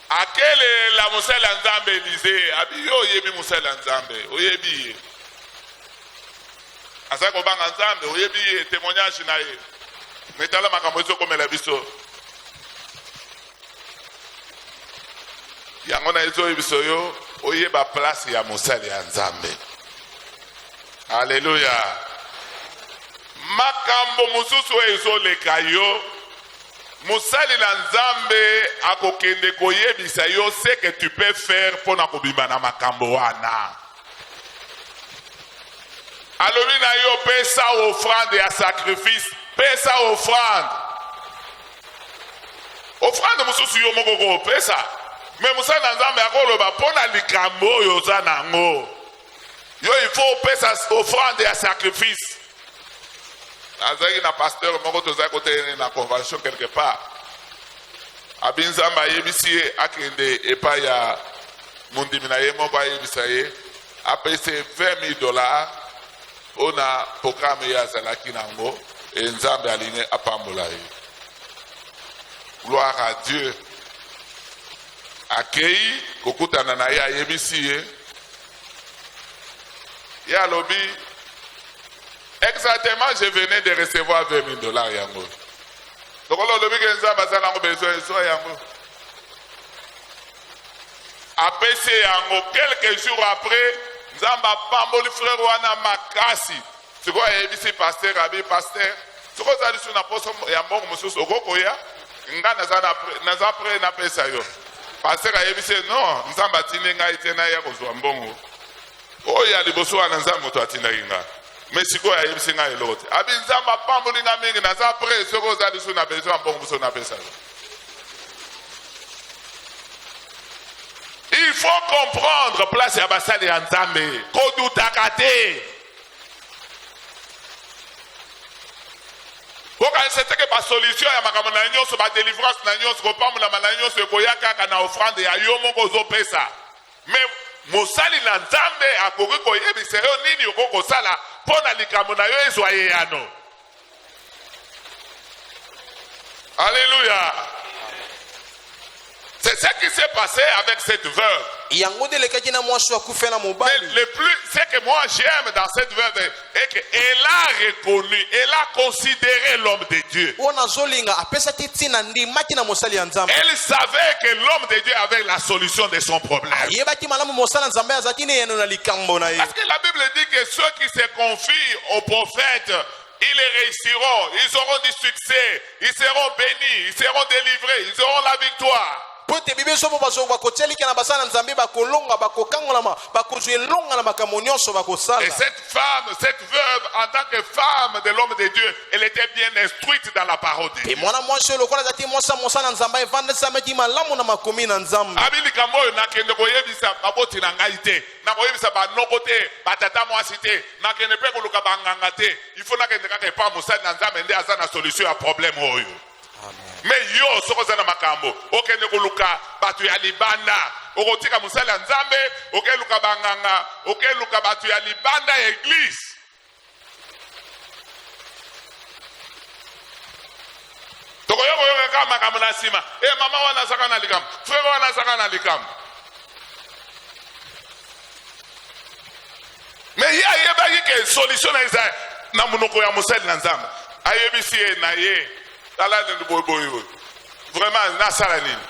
akelela mosali ya nzambe Elize abi yo oyebi mosali ya nzambe oyebi ye asali kobanga nzambe oyebi ye témoignage na ye metala makambo ezokomela biso yango na ezoyebiso yo oyeba place ya mosali ya nzambe. Alléluia. Makambo mususu ezoleka yo mosali na nzambe akokende koyebisa yo ce que tu peux faire pona kobimba na makambo wana. Alobi na yo pesa offrande ya sacrifice, pesa offrande mususu yo moko ko pesa me mosali na nzambe akoloba pona likambo oyo oza nango yo il faut pesa offrande ya sacrifice. Azaki na pasteur moko tozali kotelema na convention quelque part abinzamba ayebisi ye akende epai ya mundimi na ye moko ayebisa ye apese $20,000 ona programme ye azalaki nango nzambe alingi apambola ye. Gloire à Dieu. Akei kokutana na ye ayebisi ye ye alobi exactement je venais de recevoir $20,000 yango lokolo olobi ke nzambe aza nango besoin ezwa yango apesi yango quelques jours après nzambe apamboli frère wana makasi sikoyo ayebisi paster abi paster sikoyo ozali su na poso ya mbongo mosusu okokoya nga naza pre napesa yo paster ayebisi non nzambe atindi ngai te naya kozwa mbongo oyo ya liboso wana nzambe moto atindaki ngai mais sikoyo ayebisi ngai eloko te abi nzambe apamboli nga mingi naza pre soko ozali su na besoin ya mbongo mosusu napesa yo. Il faut comprendre place ya basali ya nzambe kodutaka te kokanisete basolution ya makambo na nyonso badelivrance na nyonso kopambolama na nyonso ekoya kaka na offrande ya yo moko ozopesa me mosali na nzambe akoki koyebisa yo nini okoki kosala mpo na likambo na yo ezwa ye yano. Alléluia. C'est ce qui s'est passé avec cette veuve. Mais le plus, ce que moi j'aime dans cette veuve, est qu'elle a reconnu, elle a considéré l'homme de Dieu. Elle savait que l'homme de Dieu avait la solution de son problème. Parce que la Bible dit que ceux qui se confient aux prophètes, ils réussiront, ils auront du succès, ils seront bénis, ils seront délivrés, ils auront la victoire. Et cette femme, cette veuve, en tant que femme de l'homme de Dieu, elle était bien instruite dans la parole de Dieu. Mais yo sokozana makambo okende koluka batu ya libanda okotika musala ya nzambe okeluka banganga okeluka batu ya libanda ya église. Tokoyoko yoka kama makambo na sima mama wana saka na likambo frère wana saka na likambo mais ya yebaki ke solution na isa na munoko ya musali na nzambe ayebisi na ye vraiment nasala nini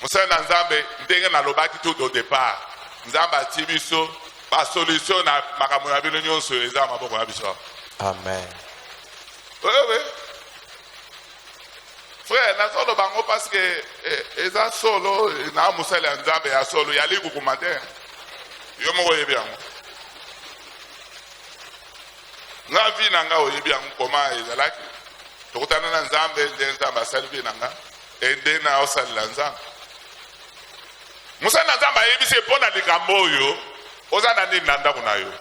mosala na nzambe ndenge nalobaki tout au départ nzambe atie biso basolution na makambo na bino nyonso eza maboko na biso. Amen. Oui. Frère nazolo bango parce que eza solo na mosala ya nzambe ya solo ya likuku te yo moko oyebi yango nga vi na nga oyebi yango koma ezalaki tokutana na nzambe nde nzambe asali nanga ende na osalila nzambe mosali na nzambe ayebisi mpo na likambo oyo oza na nini na ndako na yo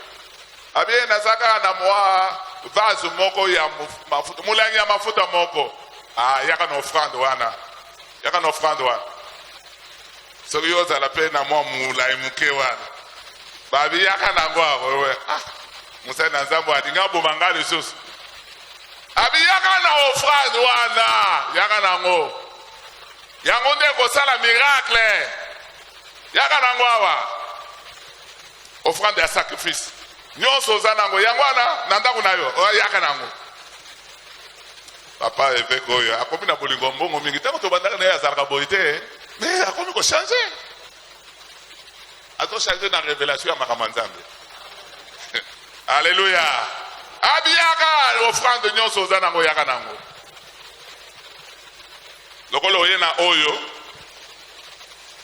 Abie nazaka na mwa vase moko ya mafuta mulangi ya mafuta moko. Ah, yaka na offrande wana. Yaka na offrande wana. Soki yoza la pe na mwa mulai muke wana. Babi yaka na ngwa wewe. Ah, musa na nzambo adinga bomanga lisusu. Abi yaka na offrande wana. Yaka na ngo. Yango nde kosala miracle. Yaka na ngwa wa. Offrande ya sacrifice. Nyonso za nango yango wana na ndako na yo yaka nango. Papa évêque oyo akomi na bolingo mbongo mingi tango to bandaka na ya zalaka boite mais akomi ko changer. Azo changer na révélation ya makambo nzambe. Alléluia. Abiyaka offrande nyonso za nango yaka nango. Lokolo yena oyo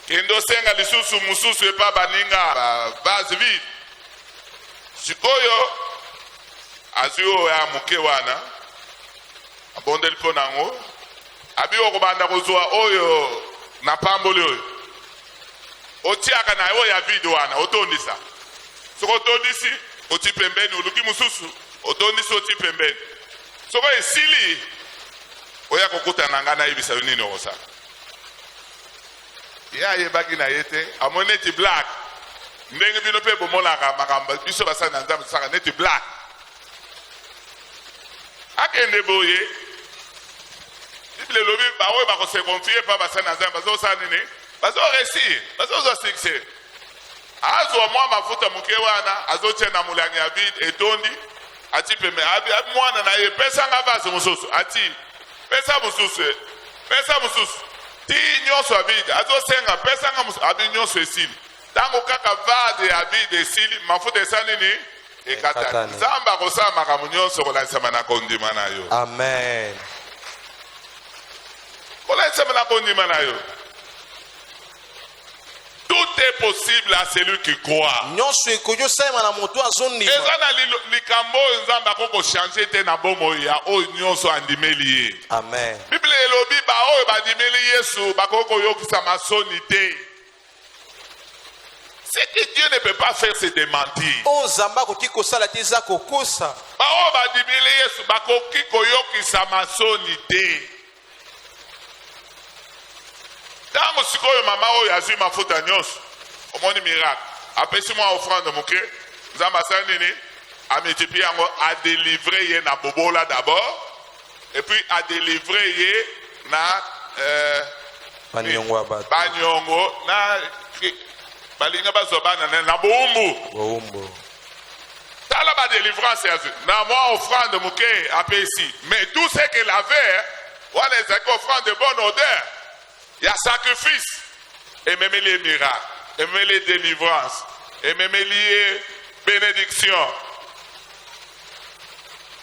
kendo senga lisusu mususu epa baninga base vide. Sikoyo azuyo ya muke wana abondeli po nango abiyo kobanda kozwa oyo na pamboli oyo otiaka na oyo ya vide wana otondisa soko otondisi oti pembeni oluki mususu otondisi oti pembeni soko esili oya kokuta na nga nayebisa yo nini okosala ye ayebaki na ye te amoni neti black ndenge bino pe bomolaka makambo biso basali na nzambe tosaka neti black akende boye bible elobi baoyo bakosekonfie mpa basali na nzambe bazosala nini bazoresir bazozwa succès azwa mwa mafuta moke wana azotia na molangi ya vide etondi ati pembe abi mwana na ye pesanga vase mosusu ati pesa mosusu ti nyonso ya vide azosenga pesanga mosusu abi nyonso esili tango kaka vase ya vide esili mafuta esali nini ekatani nzambe akosala makambo nyonso kolaisama na kondima na yo. Amen. Kolaisama na kondima na yo. Tout est possible à celui qui croit. Nyonso ekoyo sema na moto azondima. Eza na likambo nzambe akoko changer te na bomo ya oyo nyonso andimeli ye. Amen. Bible elobi ba oyo bandimeli Yesu bakoko yokisa masoni te. Ce que Dieu ne peut pas faire, c'est de mentir. O nzamba koki kosala te eza kokosa. Ba oyo bandimeli Yesu bakoki koyokisa masoni te. Tango sikoyo mama oyo azwi mafuta nyonso omoni miracle apesi mwa offrande moke nzambe asali nini amultiplie yango adélivre ye na bobola d'abord et puis adélivre ye na banyongo na balinga bazwa bana na boumbu tala badélivrance yazwi na mwa offrande moke apesi mais tout ce qu'il avait wana ezalaki offrande de bonne odeur. Il y a sacrifice, et même les miracles, et même les délivrances, et même les bénédictions.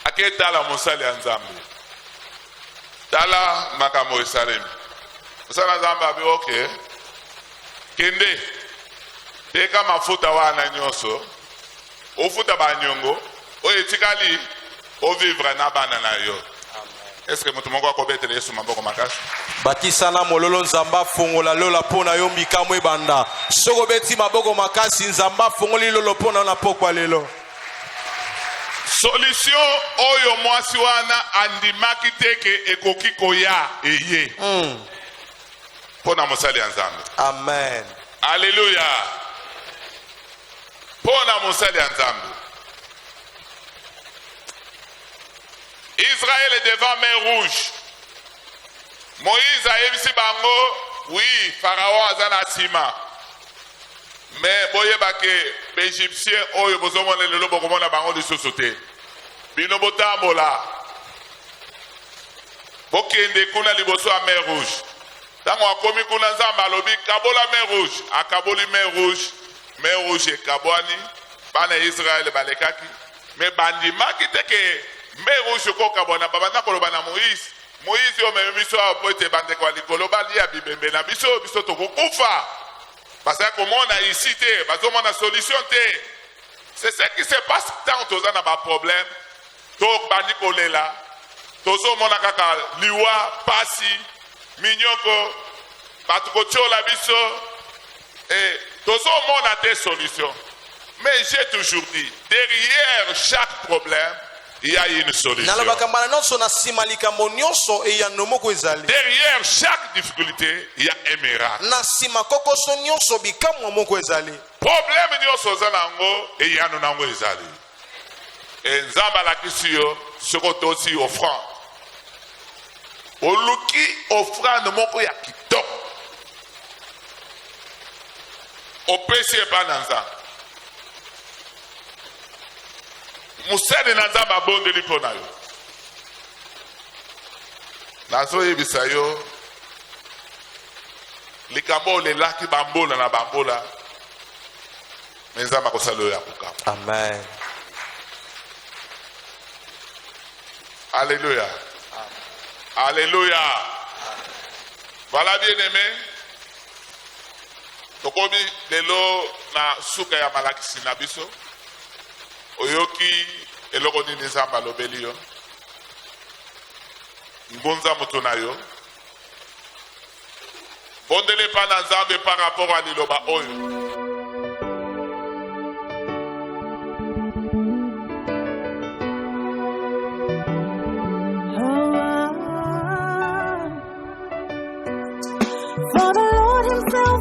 À quel tala monsali anzambe? Tala makamo esalemi. Monsali anzambe abi ok. Kende. Teka mafuta wana nyonso. Ofuta banyongo. Oyetikali. Ovivre na bana na yo. Est-ce que mutu moko akobetela Yesu maboko makasi? Batisana mololo nzamba fongola lola pona yo mikamwe ebanda. Soko beti maboko makasi nzamba fongoli lolo pona na pokwa lelo. Solution oyo mwasi wana andimaki teke ekoki koya eye. Pona mosali ya nzambe. Amen. Alléluia. Pona mosali ya nzambe. Israël est devant mer rouge. Moïse a yebisi bango, oui, Pharaon azana sima. Mais boye bake l'Égyptien oyo bozomona lelo bokomona bango lisusu te. Bino botambola. Bokende kuna liboso ya mer rouge. Tango akomi kuna nzambe alobi kabola mer rouge, akaboli mer rouge ekabwani, bana Israël balekaki. Mais bandimaki teke mer rouge kokabwana babanda koloba na Moïse omeme biso apo ete bandeko ya likolo balia bibembe na biso tokokufa basala komona ici te bazomona solution te. C'est ce qui se passe tant toza na baproblème to bandi kolela tozomona kaka liwa pasi minyoko bato kotiola biso e tozomona te solution. Mais j'ai toujours dit, derrière chaque problème, il y a une solution. nalobaka mbala nyonso na nsima likambo nyonso eyano moko ezali Derrière chaque difficulté, il y a un miracle. na nsima kokoso nyonso bikamwa moko ezali Problème nyonso oza nango, eyano nango ezali. Et Nzambe alakisi yo soko tosi offrande. Oluki offrande moko ya kitoko. Opesi epa na Nzambe. Musene na Nzambe abondeli mpo na yo. Nazoyebisa yo likambo olelaki bambola na bambola me Nzambe akosala oyo ya kokaba. amen Alléluia. Alléluia. Voilà bien aimé. Tokobi lelo na suka ya malakisi na biso. Oyoki eloko nini Nzambe alobeli yo. Ngonza moto na yo. Bondele pa na Nzambe par rapport à liloba oyo. For the Lord himself